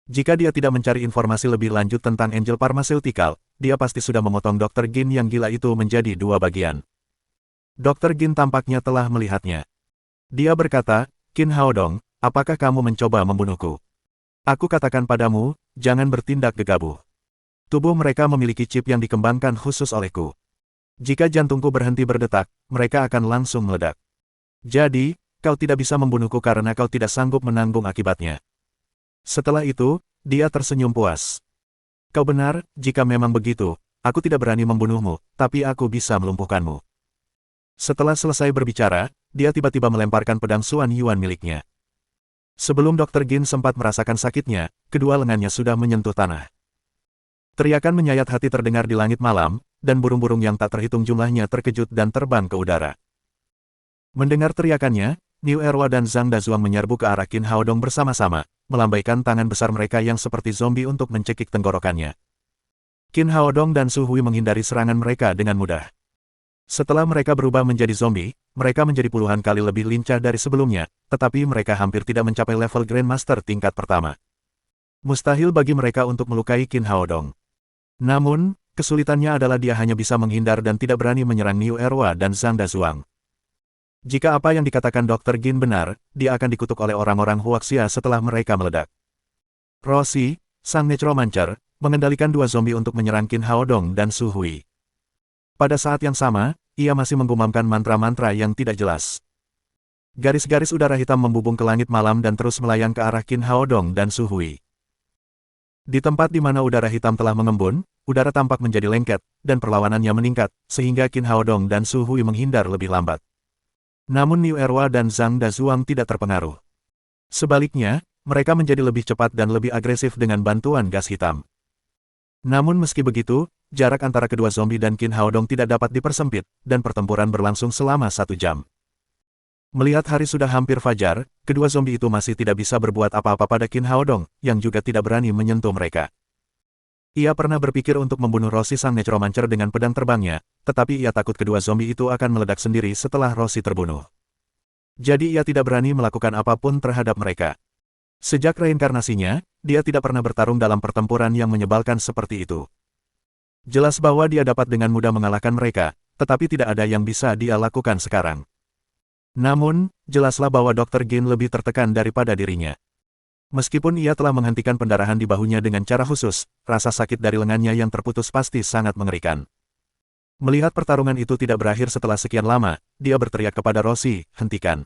Jika dia tidak mencari informasi lebih lanjut tentang Angel Pharmaceutical, dia pasti sudah memotong Dr. Gin yang gila itu menjadi 2 bagian. Dr. Gin tampaknya telah melihatnya. Dia berkata, Qin Haodong, apakah kamu mencoba membunuhku? Aku katakan padamu, jangan bertindak gegabah. Tubuh mereka memiliki chip yang dikembangkan khusus olehku. Jika jantungku berhenti berdetak, mereka akan langsung meledak. Jadi, kau tidak bisa membunuhku karena kau tidak sanggup menanggung akibatnya. Setelah itu, dia tersenyum puas. Kau benar, jika memang begitu, aku tidak berani membunuhmu, tapi aku bisa melumpuhkanmu. Setelah selesai berbicara, dia tiba-tiba melemparkan pedang Xuan Yuan miliknya. Sebelum Dr. Gin sempat merasakan sakitnya, kedua lengannya sudah menyentuh tanah. Teriakan menyayat hati terdengar di langit malam, dan burung-burung yang tak terhitung jumlahnya terkejut dan terbang ke udara. Mendengar teriakannya, Niu Erwa dan Zhang Dazuang menyerbu ke arah Qin Haodong bersama-sama, melambaikan tangan besar mereka yang seperti zombie untuk mencekik tenggorokannya. Qin Haodong dan Su Hui menghindari serangan mereka dengan mudah. Setelah mereka berubah menjadi zombie, mereka menjadi puluhan kali lebih lincah dari sebelumnya, tetapi mereka hampir tidak mencapai level Grandmaster tingkat pertama. Mustahil bagi mereka untuk melukai Qin Haodong. Namun, kesulitannya adalah dia hanya bisa menghindar dan tidak berani menyerang Niu Erwa dan Zhang Dazuang. Jika apa yang dikatakan Dr. Gin benar, dia akan dikutuk oleh orang-orang Huaxia setelah mereka meledak. Rossi, sang necromancer, mengendalikan 2 zombie untuk menyerang Qin Haodong dan Su Hui. Pada saat yang sama, ia masih menggumamkan mantra-mantra yang tidak jelas. Garis-garis udara hitam membubung ke langit malam dan terus melayang ke arah Qin Haodong dan Su Hui. Di tempat di mana udara hitam telah mengembun, udara tampak menjadi lengket, dan perlawanannya meningkat, sehingga Qin Haodong dan Su Hui menghindar lebih lambat. Namun Niu Erwa dan Zhang Dazuang tidak terpengaruh. Sebaliknya, mereka menjadi lebih cepat dan lebih agresif dengan bantuan gas hitam. Namun meski begitu, jarak antara kedua zombie dan Qin Haodong tidak dapat dipersempit, dan pertempuran berlangsung selama 1 jam. Melihat hari sudah hampir fajar, kedua zombie itu masih tidak bisa berbuat apa-apa pada Qin Haodong, yang juga tidak berani menyentuh mereka. Ia pernah berpikir untuk membunuh Roshi sang necromancer dengan pedang terbangnya, tetapi ia takut kedua zombie itu akan meledak sendiri setelah Roshi terbunuh. Jadi ia tidak berani melakukan apapun terhadap mereka. Sejak reinkarnasinya, dia tidak pernah bertarung dalam pertempuran yang menyebalkan seperti itu. Jelas bahwa dia dapat dengan mudah mengalahkan mereka, tetapi tidak ada yang bisa dia lakukan sekarang. Namun, jelaslah bahwa Dr. Gin lebih tertekan daripada dirinya. Meskipun ia telah menghentikan pendarahan di bahunya dengan cara khusus, rasa sakit dari lengannya yang terputus pasti sangat mengerikan. Melihat pertarungan itu tidak berakhir setelah sekian lama, dia berteriak kepada Roshi, "Hentikan!"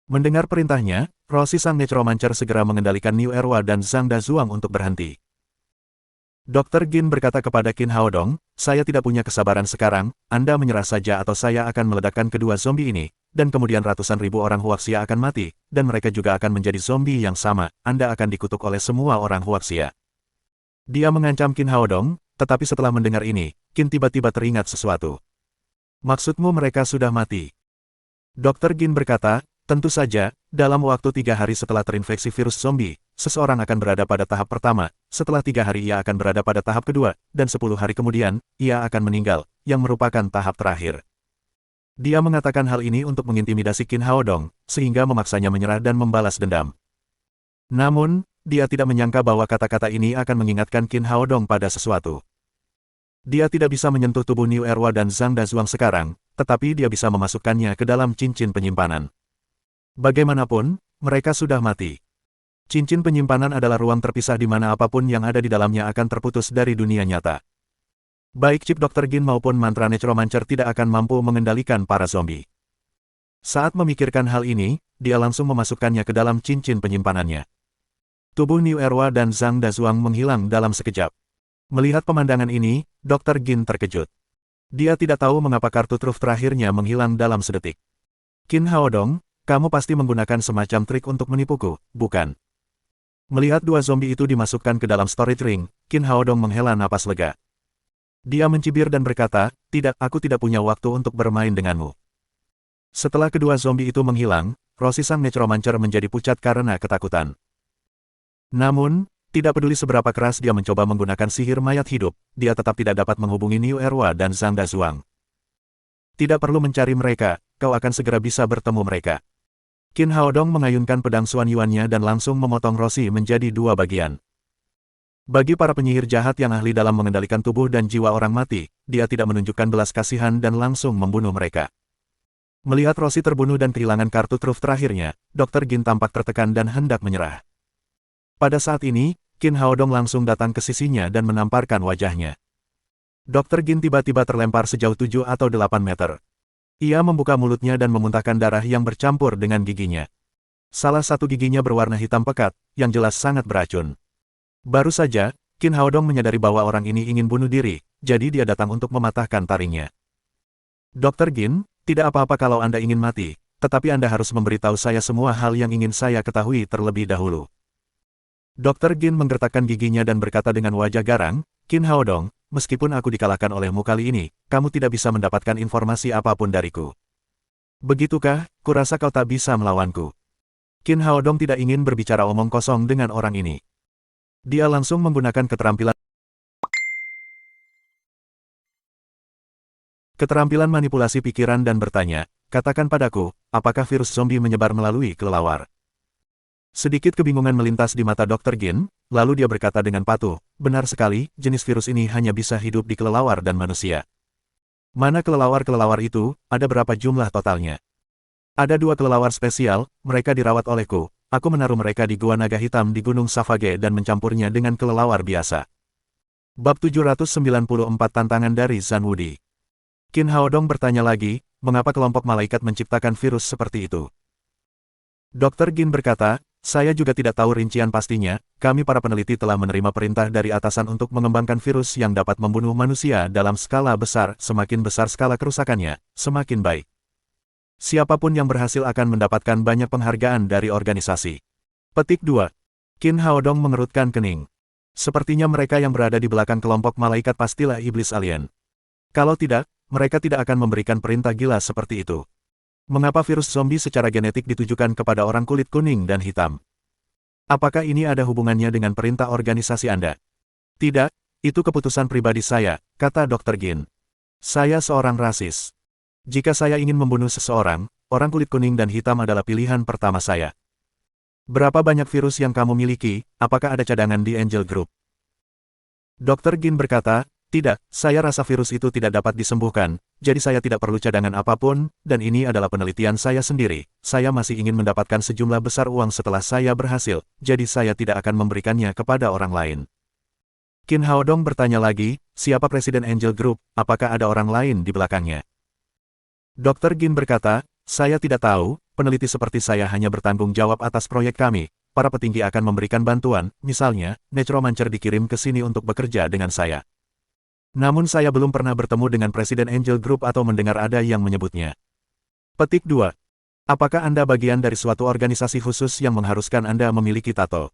Mendengar perintahnya, Roshi sang necromancer segera mengendalikan Niu Erwa dan Zhang Dazuang untuk berhenti. Dr. Gin berkata kepada Qin Haodong, "Saya tidak punya kesabaran sekarang, Anda menyerah saja atau saya akan meledakkan kedua zombie ini, dan kemudian ratusan ribu orang Huaxia akan mati, dan mereka juga akan menjadi zombie yang sama, Anda akan dikutuk oleh semua orang Huaxia." Dia mengancam Qin Haodong, tetapi setelah mendengar ini, Qin tiba-tiba teringat sesuatu. "Maksudmu mereka sudah mati?" Dr. Gin berkata, "Tentu saja, dalam waktu 3 hari setelah terinfeksi virus zombie, seseorang akan berada pada tahap pertama, setelah 3 hari ia akan berada pada tahap kedua, dan 10 hari kemudian, ia akan meninggal, yang merupakan tahap terakhir." Dia mengatakan hal ini untuk mengintimidasi Qin Haodong, sehingga memaksanya menyerah dan membalas dendam. Namun, dia tidak menyangka bahwa kata-kata ini akan mengingatkan Qin Haodong pada sesuatu. Dia tidak bisa menyentuh tubuh Niu Erwa dan Zhang Dazuang sekarang, tetapi dia bisa memasukkannya ke dalam cincin penyimpanan. Bagaimanapun, mereka sudah mati. Cincin penyimpanan adalah ruang terpisah di mana apapun yang ada di dalamnya akan terputus dari dunia nyata. Baik chip Dr. Gin maupun mantra necromancer tidak akan mampu mengendalikan para zombie. Saat memikirkan hal ini, dia langsung memasukkannya ke dalam cincin penyimpanannya. Tubuh Niu Erwa dan Zhang Dazuang menghilang dalam sekejap. Melihat pemandangan ini, Dr. Gin terkejut. Dia tidak tahu mengapa kartu truf terakhirnya menghilang dalam sedetik. "Qin Haodong, kamu pasti menggunakan semacam trik untuk menipuku, bukan?" Melihat dua zombie itu dimasukkan ke dalam storage ring, Qin Haodong menghela napas lega. Dia mencibir dan berkata, "Tidak, aku tidak punya waktu untuk bermain denganmu." Setelah kedua zombie itu menghilang, Roshi sang necromancer menjadi pucat karena ketakutan. Namun, tidak peduli seberapa keras dia mencoba menggunakan sihir mayat hidup, dia tetap tidak dapat menghubungi Niu Erwa dan Zhang Dazuang. "Tidak perlu mencari mereka, kau akan segera bisa bertemu mereka." Qin Haodong mengayunkan pedang Xuan Yuannya dan langsung memotong Roshi menjadi 2 bagian. Bagi para penyihir jahat yang ahli dalam mengendalikan tubuh dan jiwa orang mati, dia tidak menunjukkan belas kasihan dan langsung membunuh mereka. Melihat Roshi terbunuh dan kehilangan kartu truf terakhirnya, Dr. Gin tampak tertekan dan hendak menyerah. Pada saat ini, Qin Haodong langsung datang ke sisinya dan menamparkan wajahnya. Dr. Gin tiba-tiba terlempar sejauh 7 atau 8 meter. Ia membuka mulutnya dan memuntahkan darah yang bercampur dengan giginya. Salah satu giginya berwarna hitam pekat, yang jelas sangat beracun. Baru saja, Qin Haodong menyadari bahwa orang ini ingin bunuh diri, jadi dia datang untuk mematahkan taringnya. "Dr. Gin, tidak apa-apa kalau Anda ingin mati, tetapi Anda harus memberitahu saya semua hal yang ingin saya ketahui terlebih dahulu." Dr. Gin menggertakkan giginya dan berkata dengan wajah garang, "Qin Haodong, meskipun aku dikalahkan olehmu kali ini, kamu tidak bisa mendapatkan informasi apapun dariku. Begitukah, kurasa kau tak bisa melawanku." Qin Haodong tidak ingin berbicara omong kosong dengan orang ini. Dia langsung menggunakan keterampilan manipulasi pikiran dan bertanya, "Katakan padaku, apakah virus zombie menyebar melalui kelelawar?" Sedikit kebingungan melintas di mata Dr. Gin, lalu dia berkata dengan patuh, "Benar sekali, jenis virus ini hanya bisa hidup di kelelawar dan manusia." "Mana kelelawar-kelelawar itu, ada berapa jumlah totalnya?" "Ada 2 kelelawar spesial, mereka dirawat olehku, aku menaruh mereka di Gua Naga Hitam di Gunung Savage dan mencampurnya dengan kelelawar biasa." Bab 794 Tantangan dari Zhan Wudi. Qin Haodong bertanya lagi, mengapa kelompok malaikat menciptakan virus seperti itu? Dr. Gin berkata, saya juga tidak tahu rincian pastinya, kami para peneliti telah menerima perintah dari atasan untuk mengembangkan virus yang dapat membunuh manusia dalam skala besar, semakin besar skala kerusakannya, semakin baik. Siapapun yang berhasil akan mendapatkan banyak penghargaan dari organisasi. Petik 2. Qin Haodong mengerutkan kening. Sepertinya mereka yang berada di belakang kelompok malaikat pastilah iblis alien. Kalau tidak, mereka tidak akan memberikan perintah gila seperti itu. Mengapa virus zombie secara genetik ditujukan kepada orang kulit kuning dan hitam? Apakah ini ada hubungannya dengan perintah organisasi Anda? Tidak, itu keputusan pribadi saya, kata Dr. Gin. Saya seorang rasis. Jika saya ingin membunuh seseorang, orang kulit kuning dan hitam adalah pilihan pertama saya. Berapa banyak virus yang kamu miliki, apakah ada cadangan di Angel Group? Dr. Gin berkata, tidak, saya rasa virus itu tidak dapat disembuhkan, jadi saya tidak perlu cadangan apapun, dan ini adalah penelitian saya sendiri. Saya masih ingin mendapatkan sejumlah besar uang setelah saya berhasil, jadi saya tidak akan memberikannya kepada orang lain. Qin Haodong bertanya lagi, siapa Presiden Angel Group, apakah ada orang lain di belakangnya? Dr. Gin berkata, saya tidak tahu, peneliti seperti saya hanya bertanggung jawab atas proyek kami, para petinggi akan memberikan bantuan, misalnya, Necromancer dikirim ke sini untuk bekerja dengan saya. Namun saya belum pernah bertemu dengan Presiden Angel Group atau mendengar ada yang menyebutnya. Petik 2. Apakah Anda bagian dari suatu organisasi khusus yang mengharuskan Anda memiliki tato?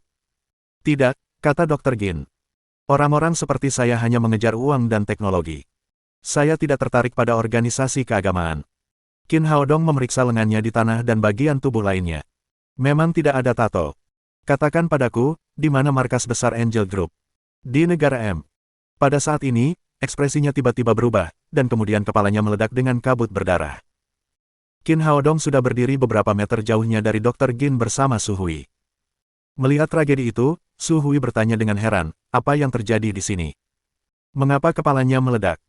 Tidak, kata Dr. Gin. Orang-orang seperti saya hanya mengejar uang dan teknologi. Saya tidak tertarik pada organisasi keagamaan. Qin Haodong memeriksa lengannya di tanah dan bagian tubuh lainnya. Memang tidak ada tato. Katakan padaku, di mana markas besar Angel Group? Di negara M. Pada saat ini, ekspresinya tiba-tiba berubah, dan kemudian kepalanya meledak dengan kabut berdarah. Qin Haodong sudah berdiri beberapa meter jauhnya dari Dr. Gin bersama Su Hui. Melihat tragedi itu, Su Hui bertanya dengan heran, apa yang terjadi di sini? Mengapa kepalanya meledak?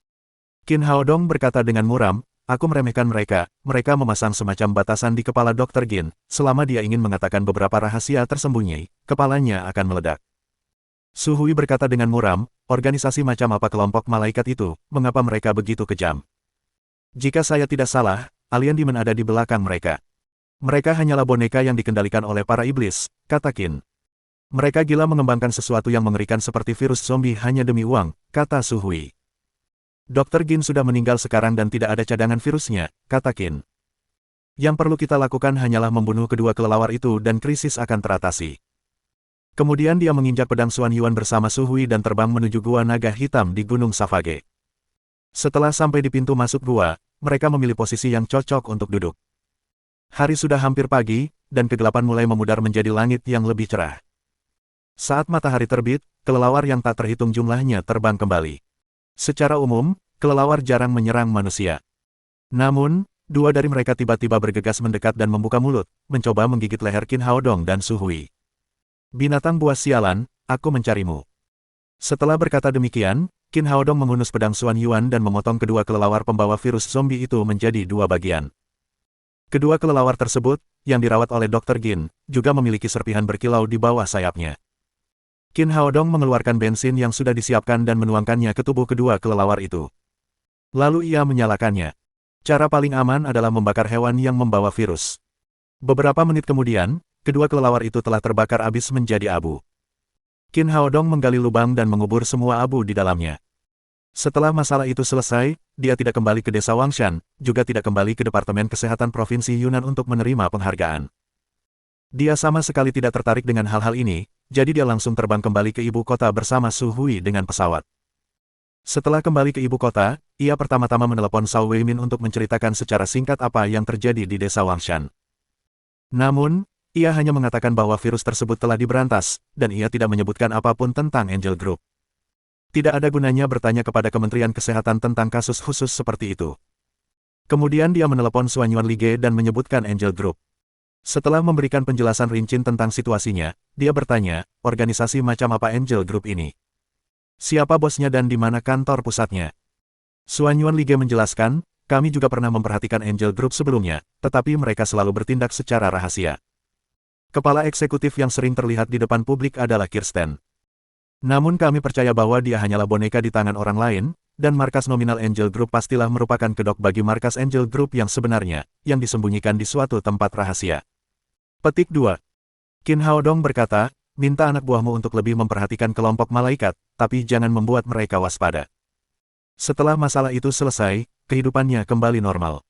Qin Haodong berkata dengan muram, aku meremehkan mereka, mereka memasang semacam batasan di kepala Dr. Gin, selama dia ingin mengatakan beberapa rahasia tersembunyi, kepalanya akan meledak. Su Hui berkata dengan muram, organisasi macam apa kelompok malaikat itu, mengapa mereka begitu kejam? Jika saya tidak salah, alien demon ada di belakang mereka. Mereka hanyalah boneka yang dikendalikan oleh para iblis, kata Qin. Mereka gila mengembangkan sesuatu yang mengerikan seperti virus zombie hanya demi uang, kata Su Hui. Dr. Gin sudah meninggal sekarang dan tidak ada cadangan virusnya, kata Qin. Yang perlu kita lakukan hanyalah membunuh kedua kelelawar itu dan krisis akan teratasi. Kemudian dia menginjak pedang Xuan Yuan bersama Su Hui dan terbang menuju gua naga hitam di Gunung Savage. Setelah sampai di pintu masuk gua, mereka memilih posisi yang cocok untuk duduk. Hari sudah hampir pagi, dan kegelapan mulai memudar menjadi langit yang lebih cerah. Saat matahari terbit, kelelawar yang tak terhitung jumlahnya terbang kembali. Secara umum, kelelawar jarang menyerang manusia. Namun, dua dari mereka tiba-tiba bergegas mendekat dan membuka mulut, mencoba menggigit leher Qin Haodong dan Su Hui. Binatang buas sialan, aku mencarimu. Setelah berkata demikian, Qin Haodong menghunus pedang Xuan Yuan dan memotong kedua kelelawar pembawa virus zombie itu menjadi dua bagian. Kedua kelelawar tersebut, yang dirawat oleh Dr. Gin, juga memiliki serpihan berkilau di bawah sayapnya. Qin Haodong mengeluarkan bensin yang sudah disiapkan dan menuangkannya ke tubuh kedua kelelawar itu. Lalu ia menyalakannya. Cara paling aman adalah membakar hewan yang membawa virus. Beberapa menit kemudian, kedua kelelawar itu telah terbakar habis menjadi abu. Qin Haodong menggali lubang dan mengubur semua abu di dalamnya. Setelah masalah itu selesai, dia tidak kembali ke desa Wangshan, juga tidak kembali ke Departemen Kesehatan Provinsi Yunnan untuk menerima penghargaan. Dia sama sekali tidak tertarik dengan hal-hal ini, jadi dia langsung terbang kembali ke ibu kota bersama Su Hui dengan pesawat. Setelah kembali ke ibu kota, ia pertama-tama menelepon Zhao Weimin untuk menceritakan secara singkat apa yang terjadi di desa Wangshan. Namun, ia hanya mengatakan bahwa virus tersebut telah diberantas, dan ia tidak menyebutkan apapun tentang Angel Group. Tidak ada gunanya bertanya kepada Kementerian Kesehatan tentang kasus khusus seperti itu. Kemudian dia menelepon Xuan Yuan Lige dan menyebutkan Angel Group. Setelah memberikan penjelasan rinci tentang situasinya, dia bertanya, organisasi macam apa Angel Group ini? Siapa bosnya dan di mana kantor pusatnya? Xuan Yuan Lige menjelaskan, kami juga pernah memperhatikan Angel Group sebelumnya, tetapi mereka selalu bertindak secara rahasia. Kepala eksekutif yang sering terlihat di depan publik adalah Kirsten. Namun kami percaya bahwa dia hanyalah boneka di tangan orang lain, dan markas nominal Angel Group pastilah merupakan kedok bagi markas Angel Group yang sebenarnya, yang disembunyikan di suatu tempat rahasia. Petik 2. Qin Haodong berkata, minta anak buahmu untuk lebih memperhatikan kelompok malaikat, tapi jangan membuat mereka waspada. Setelah masalah itu selesai, kehidupannya kembali normal.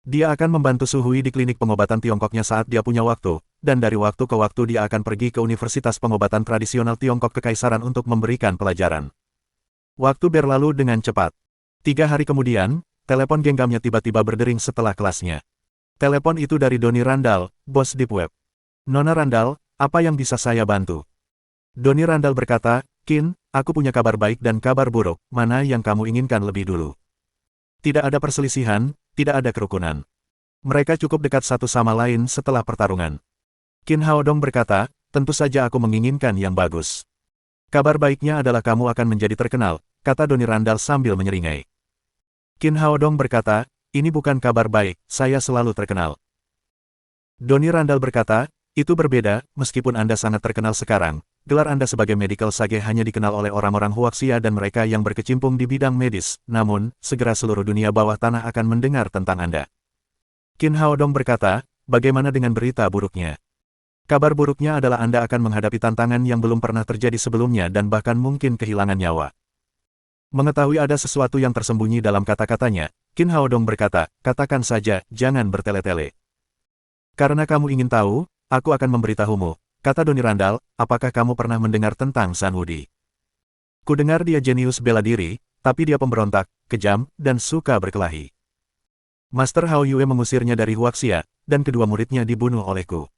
Dia akan membantu Su Hui di klinik pengobatan Tiongkoknya saat dia punya waktu, dan dari waktu ke waktu dia akan pergi ke Universitas Pengobatan Tradisional Tiongkok Kekaisaran untuk memberikan pelajaran. Waktu berlalu dengan cepat. 3 hari kemudian, telepon genggamnya tiba-tiba berdering setelah kelasnya. Telepon itu dari Donnie Randall, bos Deep Web. Nona Randall, apa yang bisa saya bantu? Donnie Randall berkata, Qin, aku punya kabar baik dan kabar buruk, mana yang kamu inginkan lebih dulu? Tidak ada perselisihan, tidak ada kerukunan. Mereka cukup dekat satu sama lain setelah pertarungan. Qin Haodong berkata, tentu saja aku menginginkan yang bagus. Kabar baiknya adalah kamu akan menjadi terkenal, kata Donnie Randall sambil menyeringai. Qin Haodong berkata, ini bukan kabar baik, saya selalu terkenal. Donnie Randall berkata, itu berbeda, meskipun Anda sangat terkenal sekarang, gelar Anda sebagai medical sage hanya dikenal oleh orang-orang Huaxia dan mereka yang berkecimpung di bidang medis, namun, segera seluruh dunia bawah tanah akan mendengar tentang Anda. Qin Haodong berkata, bagaimana dengan berita buruknya? Kabar buruknya adalah Anda akan menghadapi tantangan yang belum pernah terjadi sebelumnya dan bahkan mungkin kehilangan nyawa. Mengetahui ada sesuatu yang tersembunyi dalam kata-katanya, Qin Haodong berkata, katakan saja, jangan bertele-tele. Karena kamu ingin tahu, aku akan memberitahumu, kata Donnie Randall, apakah kamu pernah mendengar tentang Zhan Wudi? Kudengar dia jenius bela diri, tapi dia pemberontak, kejam, dan suka berkelahi. Master Hao Yue mengusirnya dari Huaxia, dan kedua muridnya dibunuh olehku.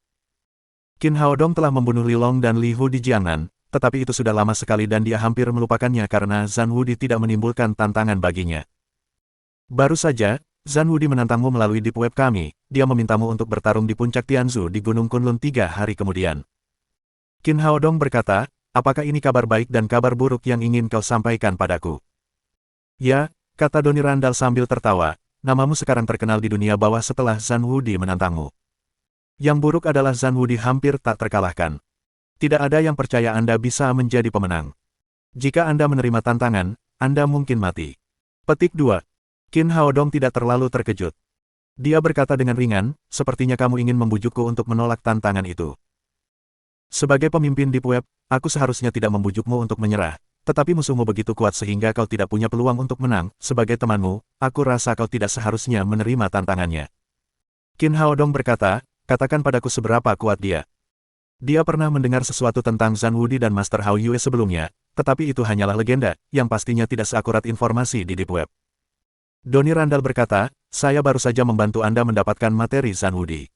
Qin Haodong telah membunuh Li Long dan Li Hu di Jiangnan, tetapi itu sudah lama sekali dan dia hampir melupakannya karena Zhan Wudi tidak menimbulkan tantangan baginya. Baru saja, Zhan Wudi menantangmu melalui deep web kami, dia memintamu untuk bertarung di puncak Tianzu di Gunung Kunlun 3 hari kemudian. Qin Haodong berkata, apakah ini kabar baik dan kabar buruk yang ingin kau sampaikan padaku? Ya, kata Donnie Randall sambil tertawa, namamu sekarang terkenal di dunia bawah setelah Zhan Wudi menantangmu. Yang buruk adalah Zhan Wudi hampir tak terkalahkan. Tidak ada yang percaya Anda bisa menjadi pemenang. Jika Anda menerima tantangan, Anda mungkin mati. Petik 2. Qin Haodong tidak terlalu terkejut. Dia berkata dengan ringan, sepertinya kamu ingin membujukku untuk menolak tantangan itu. Sebagai pemimpin Deep Web, aku seharusnya tidak membujukmu untuk menyerah, tetapi musuhmu begitu kuat sehingga kau tidak punya peluang untuk menang. Sebagai temanmu, aku rasa kau tidak seharusnya menerima tantangannya. Qin Haodong berkata, katakan padaku seberapa kuat dia. Dia pernah mendengar sesuatu tentang Zhan Wudi dan Master Hao Yue sebelumnya, tetapi itu hanyalah legenda, yang pastinya tidak seakurat informasi di Deep Web. Donnie Randall berkata, saya baru saja membantu Anda mendapatkan materi Zhan Wudi.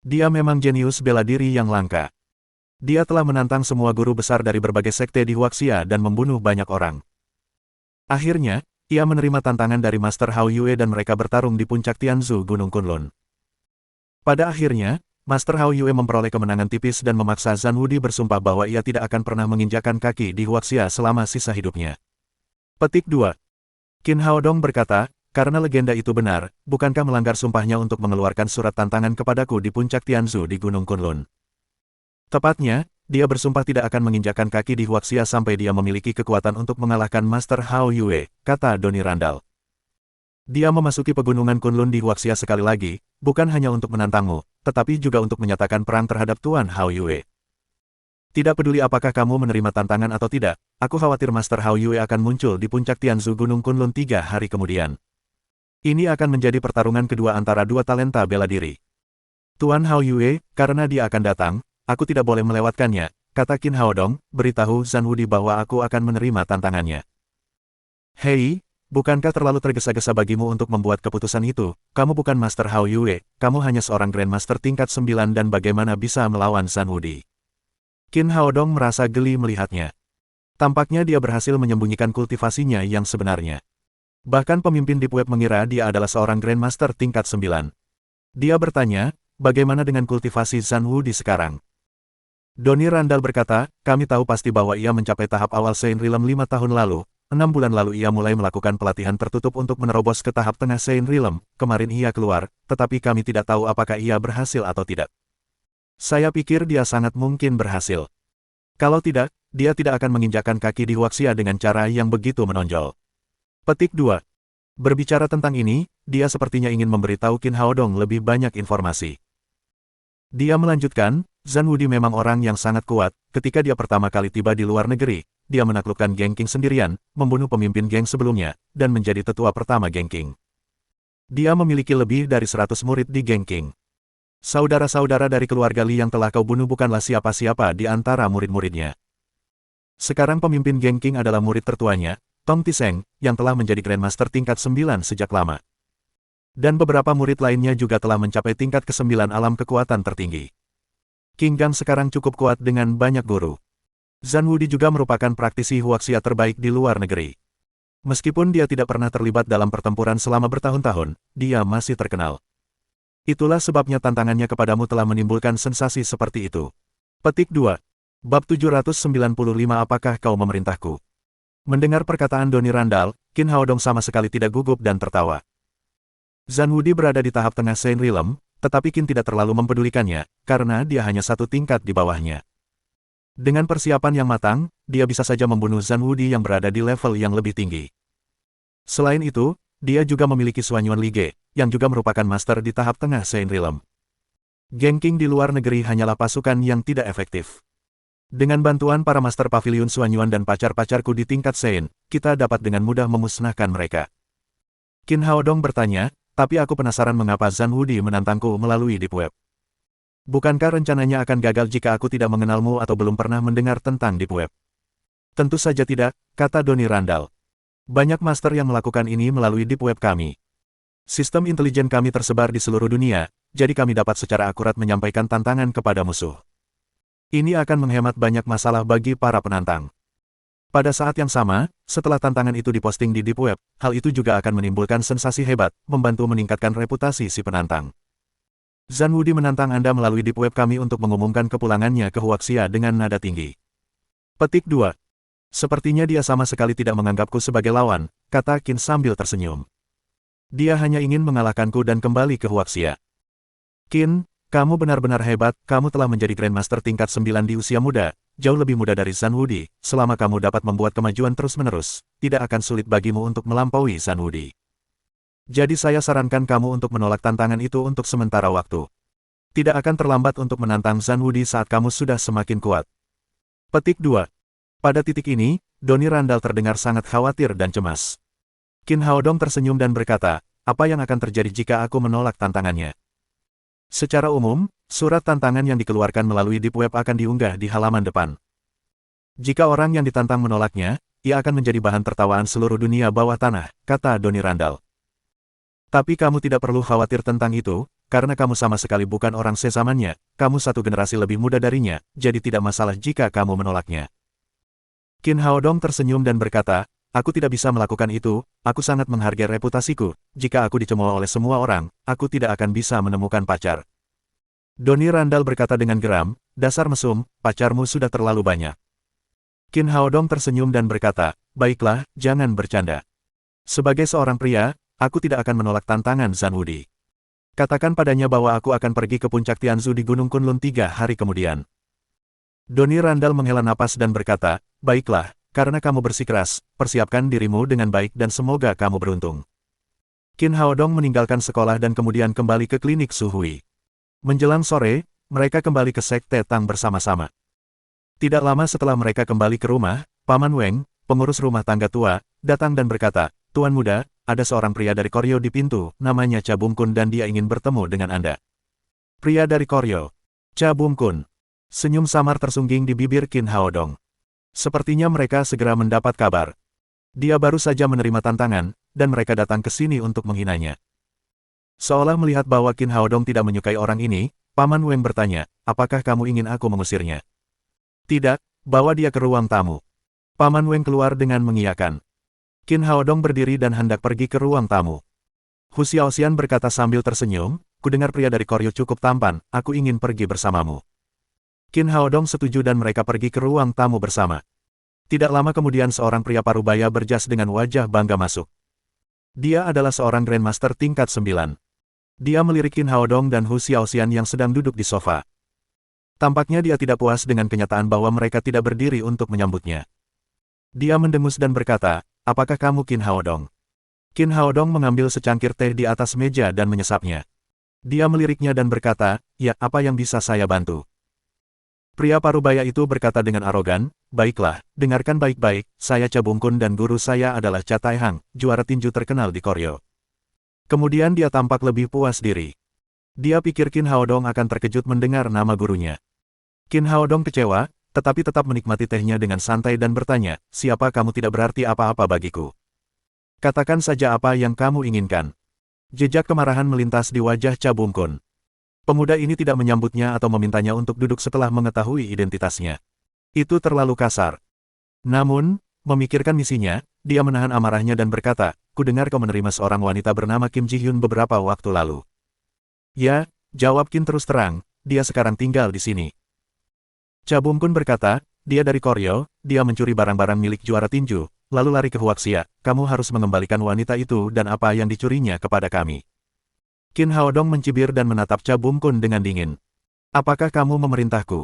Dia memang jenius bela diri yang langka. Dia telah menantang semua guru besar dari berbagai sekte di Huaxia dan membunuh banyak orang. Akhirnya, ia menerima tantangan dari Master Hao Yue dan mereka bertarung di puncak Tianzu Gunung Kunlun. Pada akhirnya, Master Hao Yue memperoleh kemenangan tipis dan memaksa Zhan Wudi bersumpah bahwa ia tidak akan pernah menginjakkan kaki di Huaxia selama sisa hidupnya. Petik 2. Qin Haodong berkata, karena legenda itu benar, bukankah melanggar sumpahnya untuk mengeluarkan surat tantangan kepadaku di puncak Tianzu di Gunung Kunlun? Tepatnya, dia bersumpah tidak akan menginjakkan kaki di Huaxia sampai dia memiliki kekuatan untuk mengalahkan Master Hao Yue, kata Donnie Randall. Dia memasuki pegunungan Kunlun di Huaxia sekali lagi, bukan hanya untuk menantangmu, tetapi juga untuk menyatakan perang terhadap Tuan Hao Yue. Tidak peduli apakah kamu menerima tantangan atau tidak, aku khawatir Master Hao Yue akan muncul di puncak Tianzu Gunung Kunlun 3 hari kemudian. Ini akan menjadi pertarungan kedua antara dua talenta bela diri. Tuan Hao Yue, karena dia akan datang, aku tidak boleh melewatkannya, kata Qin Haodong, beritahu Zhan Wudi bahwa aku akan menerima tantangannya. Hei, bukankah terlalu tergesa-gesa bagimu untuk membuat keputusan itu? Kamu bukan Master Hao Yue, kamu hanya seorang Grandmaster tingkat 9 dan bagaimana bisa melawan Zhan Wudi? Qin Haodong merasa geli melihatnya. Tampaknya dia berhasil menyembunyikan kultivasinya yang sebenarnya. Bahkan pemimpin Deep Web mengira dia adalah seorang Grandmaster tingkat 9. Dia bertanya, bagaimana dengan kultivasi Zhan Wudi sekarang? Donnie Randall berkata, kami tahu pasti bahwa ia mencapai tahap awal Sein Realm 5 tahun lalu. 6 bulan lalu ia mulai melakukan pelatihan tertutup untuk menerobos ke tahap tengah Sein Realm. Kemarin ia keluar, tetapi kami tidak tahu apakah ia berhasil atau tidak. Saya pikir dia sangat mungkin berhasil. Kalau tidak, dia tidak akan menginjakkan kaki di Huaxia dengan cara yang begitu menonjol. Petik 2. Berbicara tentang ini, dia sepertinya ingin memberitahu Qin Haodong lebih banyak informasi. Dia melanjutkan, Zhan Wudi memang orang yang sangat kuat. Ketika dia pertama kali tiba di luar negeri, dia menaklukkan geng Qing sendirian, membunuh pemimpin geng sebelumnya, dan menjadi tetua pertama geng Qing. Dia memiliki lebih dari 100 murid di geng Qing. Saudara-saudara dari keluarga Li yang telah kau bunuh bukanlah siapa-siapa di antara murid-muridnya. Sekarang pemimpin geng Qing adalah murid tertuanya, Tong Tiseng, yang telah menjadi Grandmaster tingkat 9 sejak lama. Dan beberapa murid lainnya juga telah mencapai tingkat ke-9 alam kekuatan tertinggi. Qing Gang sekarang cukup kuat dengan banyak guru. Zhan Wudi juga merupakan praktisi huaxia terbaik di luar negeri. Meskipun dia tidak pernah terlibat dalam pertempuran selama bertahun-tahun, dia masih terkenal. Itulah sebabnya tantangannya kepadamu telah menimbulkan sensasi seperti itu. Petik 2. Bab 795 Apakah kau memerintahku? Mendengar perkataan Doni Randall, Qin Haodong sama sekali tidak gugup dan tertawa. Zhan Wudi berada di tahap tengah Saint Realm, tetapi Qin tidak terlalu mempedulikannya, karena dia hanya satu tingkat di bawahnya. Dengan persiapan yang matang, dia bisa saja membunuh Zhan Wudi yang berada di level yang lebih tinggi. Selain itu, dia juga memiliki Suanyuan Lige, yang juga merupakan master di tahap tengah Saint Realm. Geng Qing di luar negeri hanyalah pasukan yang tidak efektif. Dengan bantuan para master pavilion Suanyuan dan pacar-pacarku di tingkat Saint, kita dapat dengan mudah memusnahkan mereka. Qin Haodong bertanya, tapi aku penasaran mengapa Zhan Wudi menantangku melalui Deep Web. Bukankah rencananya akan gagal jika aku tidak mengenalmu atau belum pernah mendengar tentang Deep Web? Tentu saja tidak, kata Doni Randall. Banyak master yang melakukan ini melalui Deep Web kami. Sistem intelijen kami tersebar di seluruh dunia, jadi kami dapat secara akurat menyampaikan tantangan kepada musuh. Ini akan menghemat banyak masalah bagi para penantang. Pada saat yang sama, setelah tantangan itu diposting di Deep Web, hal itu juga akan menimbulkan sensasi hebat, membantu meningkatkan reputasi si penantang. Zhan Wudi menantang Anda melalui Deep Web kami untuk mengumumkan kepulangannya ke Huaxia dengan nada tinggi. Petik 2. Sepertinya dia sama sekali tidak menganggapku sebagai lawan, kata Qin sambil tersenyum. Dia hanya ingin mengalahkanku dan kembali ke Huaxia. Qin, kamu benar-benar hebat, kamu telah menjadi Grandmaster tingkat 9 di usia muda, jauh lebih muda dari Zhan Wudi. Selama kamu dapat membuat kemajuan terus-menerus, tidak akan sulit bagimu untuk melampaui Zhan Wudi. Jadi saya sarankan kamu untuk menolak tantangan itu untuk sementara waktu. Tidak akan terlambat untuk menantang Zhan Wudi saat kamu sudah semakin kuat. Petik 2. Pada titik ini, Doni Randall terdengar sangat khawatir dan cemas. Qin Haodong tersenyum dan berkata, apa yang akan terjadi jika aku menolak tantangannya? Secara umum, surat tantangan yang dikeluarkan melalui Deep Web akan diunggah di halaman depan. Jika orang yang ditantang menolaknya, ia akan menjadi bahan tertawaan seluruh dunia bawah tanah, kata Doni Randall. Tapi kamu tidak perlu khawatir tentang itu, karena kamu sama sekali bukan orang sezamannya, kamu satu generasi lebih muda darinya, jadi tidak masalah jika kamu menolaknya. Qin Haodong tersenyum dan berkata, aku tidak bisa melakukan itu, aku sangat menghargai reputasiku, jika aku dicemooh oleh semua orang, aku tidak akan bisa menemukan pacar. Doni Randall berkata dengan geram, dasar mesum, pacarmu sudah terlalu banyak. Qin Haodong tersenyum dan berkata, baiklah, jangan bercanda. Sebagai seorang pria, aku tidak akan menolak tantangan Zhan Wudi. Katakan padanya bahwa aku akan pergi ke puncak Tianzu di Gunung Kunlun 3 hari kemudian. Doni Randall menghela napas dan berkata, baiklah, karena kamu bersikeras, persiapkan dirimu dengan baik dan semoga kamu beruntung. Qin Haodong meninggalkan sekolah dan kemudian kembali ke klinik Su Hui. Menjelang sore, mereka kembali ke Sekte Tang bersama-sama. Tidak lama setelah mereka kembali ke rumah, Paman Weng, pengurus rumah tangga tua, datang dan berkata, Tuan muda, ada seorang pria dari Koryo di pintu, namanya Cha Bum Kun dan dia ingin bertemu dengan Anda. Pria dari Koryo. Cha Bum Kun. Senyum samar tersungging di bibir Qin Haodong. Sepertinya mereka segera mendapat kabar. Dia baru saja menerima tantangan, dan mereka datang ke sini untuk menghinanya. Seolah melihat bahwa Qin Haodong tidak menyukai orang ini, Paman Weng bertanya, apakah kamu ingin aku mengusirnya? Tidak, bawa dia ke ruang tamu. Paman Weng keluar dengan mengiyakan. Qin Haodong berdiri dan hendak pergi ke ruang tamu. Hu Xiaoxian berkata sambil tersenyum, kudengar pria dari Koryo cukup tampan, aku ingin pergi bersamamu. Qin Haodong setuju dan mereka pergi ke ruang tamu bersama. Tidak lama kemudian seorang pria parubaya berjas dengan wajah bangga masuk. Dia adalah seorang Grandmaster tingkat 9. Dia melirik Qin Haodong dan Hu Xiaoxian yang sedang duduk di sofa. Tampaknya dia tidak puas dengan kenyataan bahwa mereka tidak berdiri untuk menyambutnya. Dia mendengus dan berkata, apakah kamu Qin Haodong? Qin Haodong mengambil secangkir teh di atas meja dan menyesapnya. Dia meliriknya dan berkata, "Ya, apa yang bisa saya bantu?" Pria parubaya itu berkata dengan arogan, "Baiklah, dengarkan baik-baik, saya Cha Bungkun dan guru saya adalah Cha Taihang, juara tinju terkenal di Koryo." Kemudian dia tampak lebih puas diri. Dia pikir Qin Haodong akan terkejut mendengar nama gurunya. Qin Haodong kecewa, tetapi tetap menikmati tehnya dengan santai dan bertanya, "Siapa kamu tidak berarti apa-apa bagiku. Katakan saja apa yang kamu inginkan." Jejak kemarahan melintas di wajah Cha Bungkun. Pemuda ini tidak menyambutnya atau memintanya untuk duduk setelah mengetahui identitasnya. Itu terlalu kasar. Namun, memikirkan misinya, dia menahan amarahnya dan berkata, "Kudengar kau menerima seorang wanita bernama Kim Ji-hyun beberapa waktu lalu." "Ya," jawab Qin terus terang, "dia sekarang tinggal di sini." Cha Bungkun berkata, "Dia dari Koryo, dia mencuri barang-barang milik juara tinju, lalu lari ke Huaxia. Kamu harus mengembalikan wanita itu dan apa yang dicurinya kepada kami." Qin Haodong mencibir dan menatap Cha Bungkun dengan dingin. "Apakah kamu memerintahku?"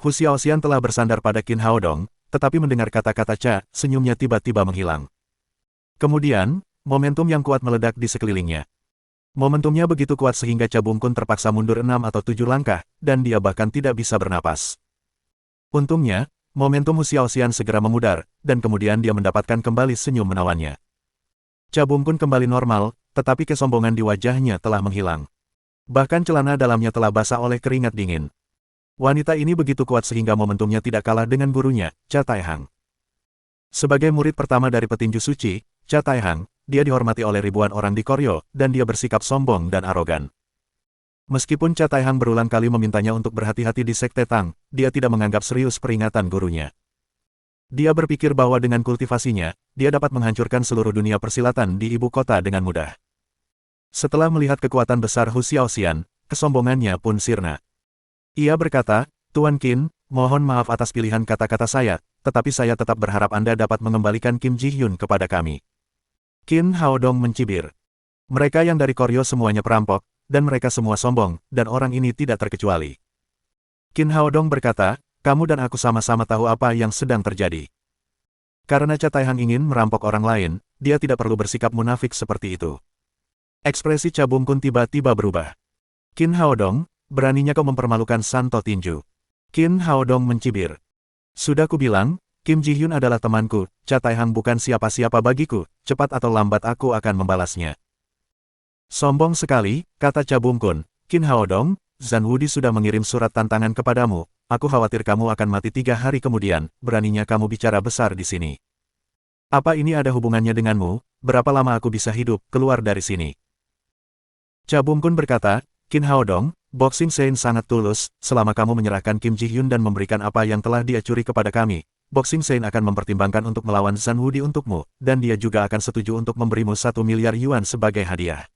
Hu Xiaoxian telah bersandar pada Qin Haodong, tetapi mendengar kata-kata Cha, senyumnya tiba-tiba menghilang. Kemudian, momentum yang kuat meledak di sekelilingnya. Momentumnya begitu kuat sehingga Cha Bungkun terpaksa mundur 6 atau 7 langkah, dan dia bahkan tidak bisa bernapas. Untungnya, momentum Hu Xiaoxian segera memudar, dan kemudian dia mendapatkan kembali senyum menawannya. Cha Bungkun kembali normal, tetapi kesombongan di wajahnya telah menghilang. Bahkan celana dalamnya telah basah oleh keringat dingin. Wanita ini begitu kuat sehingga momentumnya tidak kalah dengan gurunya, Cha Taihang. Sebagai murid pertama dari petinju suci, Cha Taihang, dia dihormati oleh ribuan orang di Koryo, dan dia bersikap sombong dan arogan. Meskipun Cha Taihang berulang kali memintanya untuk berhati-hati di Sekte Tang, dia tidak menganggap serius peringatan gurunya. Dia berpikir bahwa dengan kultivasinya, dia dapat menghancurkan seluruh dunia persilatan di ibu kota dengan mudah. Setelah melihat kekuatan besar Hu Xiaoxian, kesombongannya pun sirna. Ia berkata, "Tuan Qin, mohon maaf atas pilihan kata-kata saya, tetapi saya tetap berharap Anda dapat mengembalikan Kim Ji-hyun kepada kami." Qin Haodong mencibir. Mereka yang dari Koryo semuanya perampok, dan mereka semua sombong, dan orang ini tidak terkecuali. Qin Haodong berkata, "Kamu dan aku sama-sama tahu apa yang sedang terjadi." Karena Cha Taihang ingin merampok orang lain, dia tidak perlu bersikap munafik seperti itu. Ekspresi Cha Bungkun tiba-tiba berubah. "Qin Haodong, beraninya kau mempermalukan Santo Tinju." Qin Haodong mencibir. "Sudah kubilang, Kim Ji-hyun adalah temanku, Cha Taihang bukan siapa-siapa bagiku, cepat atau lambat aku akan membalasnya." "Sombong sekali," kata Cha Bungkun. "Qin Haodong, Zhan Wudi sudah mengirim surat tantangan kepadamu, aku khawatir kamu akan mati 3 hari kemudian, beraninya kamu bicara besar di sini. Apa ini ada hubungannya denganmu, berapa lama aku bisa hidup, keluar dari sini." Cha Bungkun berkata, "Qin Haodong, Boxing Sein sangat tulus, selama kamu menyerahkan Kim Ji-hyun dan memberikan apa yang telah dia curi kepada kami, Boxing Sein akan mempertimbangkan untuk melawan Zhan Wudi untukmu, dan dia juga akan setuju untuk memberimu 1 miliar yuan sebagai hadiah."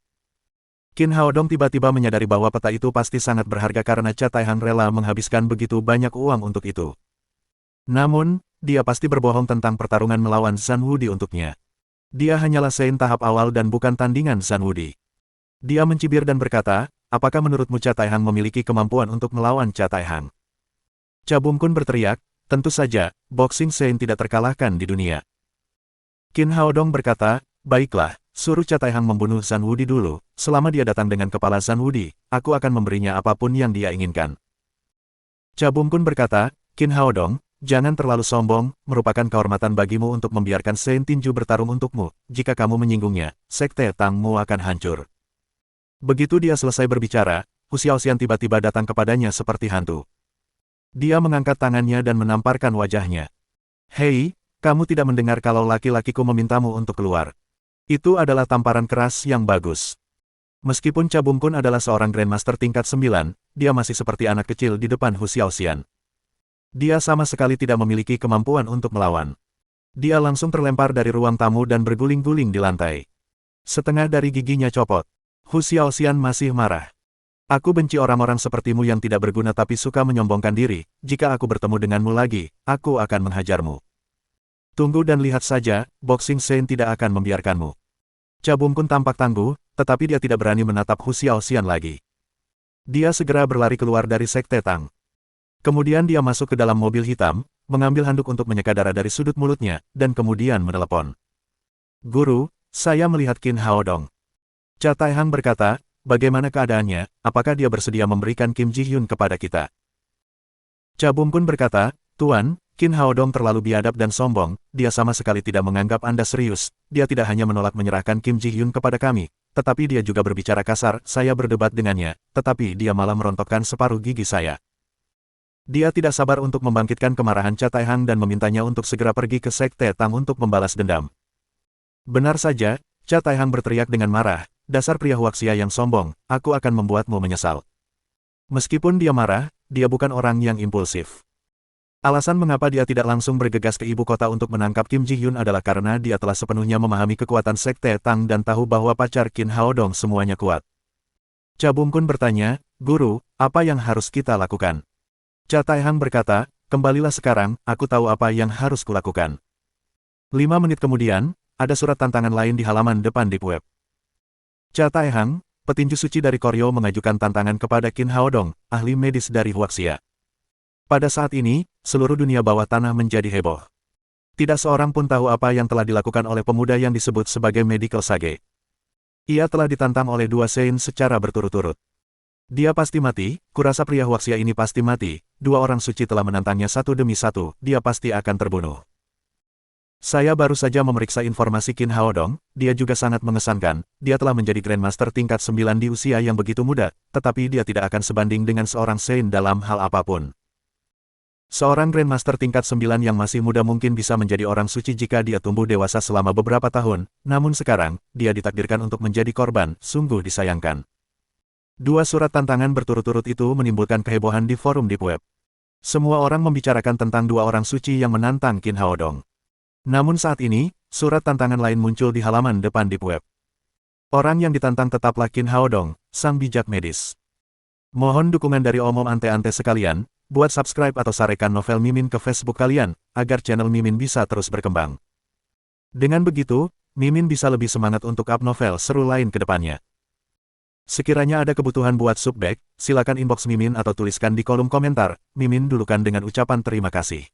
Qin Haodong tiba-tiba menyadari bahwa peta itu pasti sangat berharga karena Cha Taihang rela menghabiskan begitu banyak uang untuk itu. Namun, dia pasti berbohong tentang pertarungan melawan Zhan Wudi untuknya. Dia hanyalah Sein tahap awal dan bukan tandingan Zhan Wudi. Dia mencibir dan berkata, "Apakah menurutmu Cha Taihang memiliki kemampuan untuk melawan Cha Taihang?" Cha Bungkun berteriak, "Tentu saja, Boxing Sein tidak terkalahkan di dunia." Qin Haodong berkata, "Baiklah, suruh Cha Taihang membunuh Zhan Wudi dulu, selama dia datang dengan kepala Zhan Wudi, aku akan memberinya apapun yang dia inginkan." Cha Bungkun berkata, "Qin Haodong, jangan terlalu sombong, merupakan kehormatan bagimu untuk membiarkan Sein Tinju bertarung untukmu, jika kamu menyinggungnya, Sekte Tangmu akan hancur." Begitu dia selesai berbicara, Hu Xiaoxian tiba-tiba datang kepadanya seperti hantu. Dia mengangkat tangannya dan menamparkan wajahnya. "Hei, kamu tidak mendengar kalau laki-lakiku memintamu untuk keluar." Itu adalah tamparan keras yang bagus. Meskipun Cha Bungkun adalah seorang Grandmaster tingkat 9, dia masih seperti anak kecil di depan Hu Xiaoxian. Dia sama sekali tidak memiliki kemampuan untuk melawan. Dia langsung terlempar dari ruang tamu dan berguling-guling di lantai. Setengah dari giginya copot. Hu Xiaoxian masih marah. "Aku benci orang-orang sepertimu yang tidak berguna tapi suka menyombongkan diri, jika aku bertemu denganmu lagi, aku akan menghajarmu. Tunggu dan lihat saja, Boxing Sein tidak akan membiarkanmu." Cha Bungkun tampak tangguh, tetapi dia tidak berani menatap Hu Xiaoxian lagi. Dia segera berlari keluar dari Sekte Tang. Kemudian dia masuk ke dalam mobil hitam, mengambil handuk untuk menyeka darah dari sudut mulutnya, dan kemudian menelepon. "Guru, saya melihat Qin Haodong. Cha Taihang berkata, bagaimana keadaannya, apakah dia bersedia memberikan Kim Ji-hyun kepada kita? Cha Bum-kun berkata, Tuan, Qin Haodong terlalu biadab dan sombong, dia sama sekali tidak menganggap Anda serius, dia tidak hanya menolak menyerahkan Kim Ji-hyun kepada kami, tetapi dia juga berbicara kasar, saya berdebat dengannya, tetapi dia malah merontokkan separuh gigi saya. Dia tidak sabar untuk membangkitkan kemarahan Cha Taihang dan memintanya untuk segera pergi ke Sekte Tang untuk membalas dendam. Benar saja, Cha Taihang berteriak dengan marah, dasar pria Huaxia yang sombong, aku akan membuatmu menyesal. Meskipun dia marah, dia bukan orang yang impulsif. Alasan mengapa dia tidak langsung bergegas ke ibu kota untuk menangkap Kim Ji-hyun adalah karena dia telah sepenuhnya memahami kekuatan Sekte Tang dan tahu bahwa pacar Qin Haodong semuanya kuat. Cha Bum-kun bertanya, Guru, apa yang harus kita lakukan? Cha Taihang berkata, kembalilah sekarang, aku tahu apa yang harus kulakukan. 5 menit kemudian, ada surat tantangan lain di halaman depan Deep Web. Cha Taihang, petinju suci dari Koryo mengajukan tantangan kepada Qin Haodong, ahli medis dari Huaxia. Pada saat ini, seluruh dunia bawah tanah menjadi heboh. Tidak seorang pun tahu apa yang telah dilakukan oleh pemuda yang disebut sebagai Medical Sage. Ia telah ditantang oleh 2 Sein secara berturut-turut. Dia pasti mati, kurasa pria Huaxia ini pasti mati, 2 orang suci telah menantangnya satu demi satu, dia pasti akan terbunuh. Saya baru saja memeriksa informasi Qin Haodong, dia juga sangat mengesankan, dia telah menjadi Grandmaster tingkat 9 di usia yang begitu muda, tetapi dia tidak akan sebanding dengan seorang Sein dalam hal apapun. Seorang Grandmaster tingkat 9 yang masih muda mungkin bisa menjadi orang suci jika dia tumbuh dewasa selama beberapa tahun, namun sekarang, dia ditakdirkan untuk menjadi korban, sungguh disayangkan. 2 surat tantangan berturut-turut itu menimbulkan kehebohan di forum Deep Web. Semua orang membicarakan tentang 2 orang suci yang menantang Qin Haodong. Namun saat ini, surat tantangan lain muncul di halaman depan Deep Web. Orang yang ditantang tetaplah Qin Haodong, sang bijak medis. Mohon dukungan dari omom ante-ante sekalian, buat subscribe atau sarekan novel Mimin ke Facebook kalian, agar channel Mimin bisa terus berkembang. Dengan begitu, Mimin bisa lebih semangat untuk up novel seru lain ke depannya. Sekiranya ada kebutuhan buat subback, silakan inbox Mimin atau tuliskan di kolom komentar, Mimin dulukan dengan ucapan terima kasih.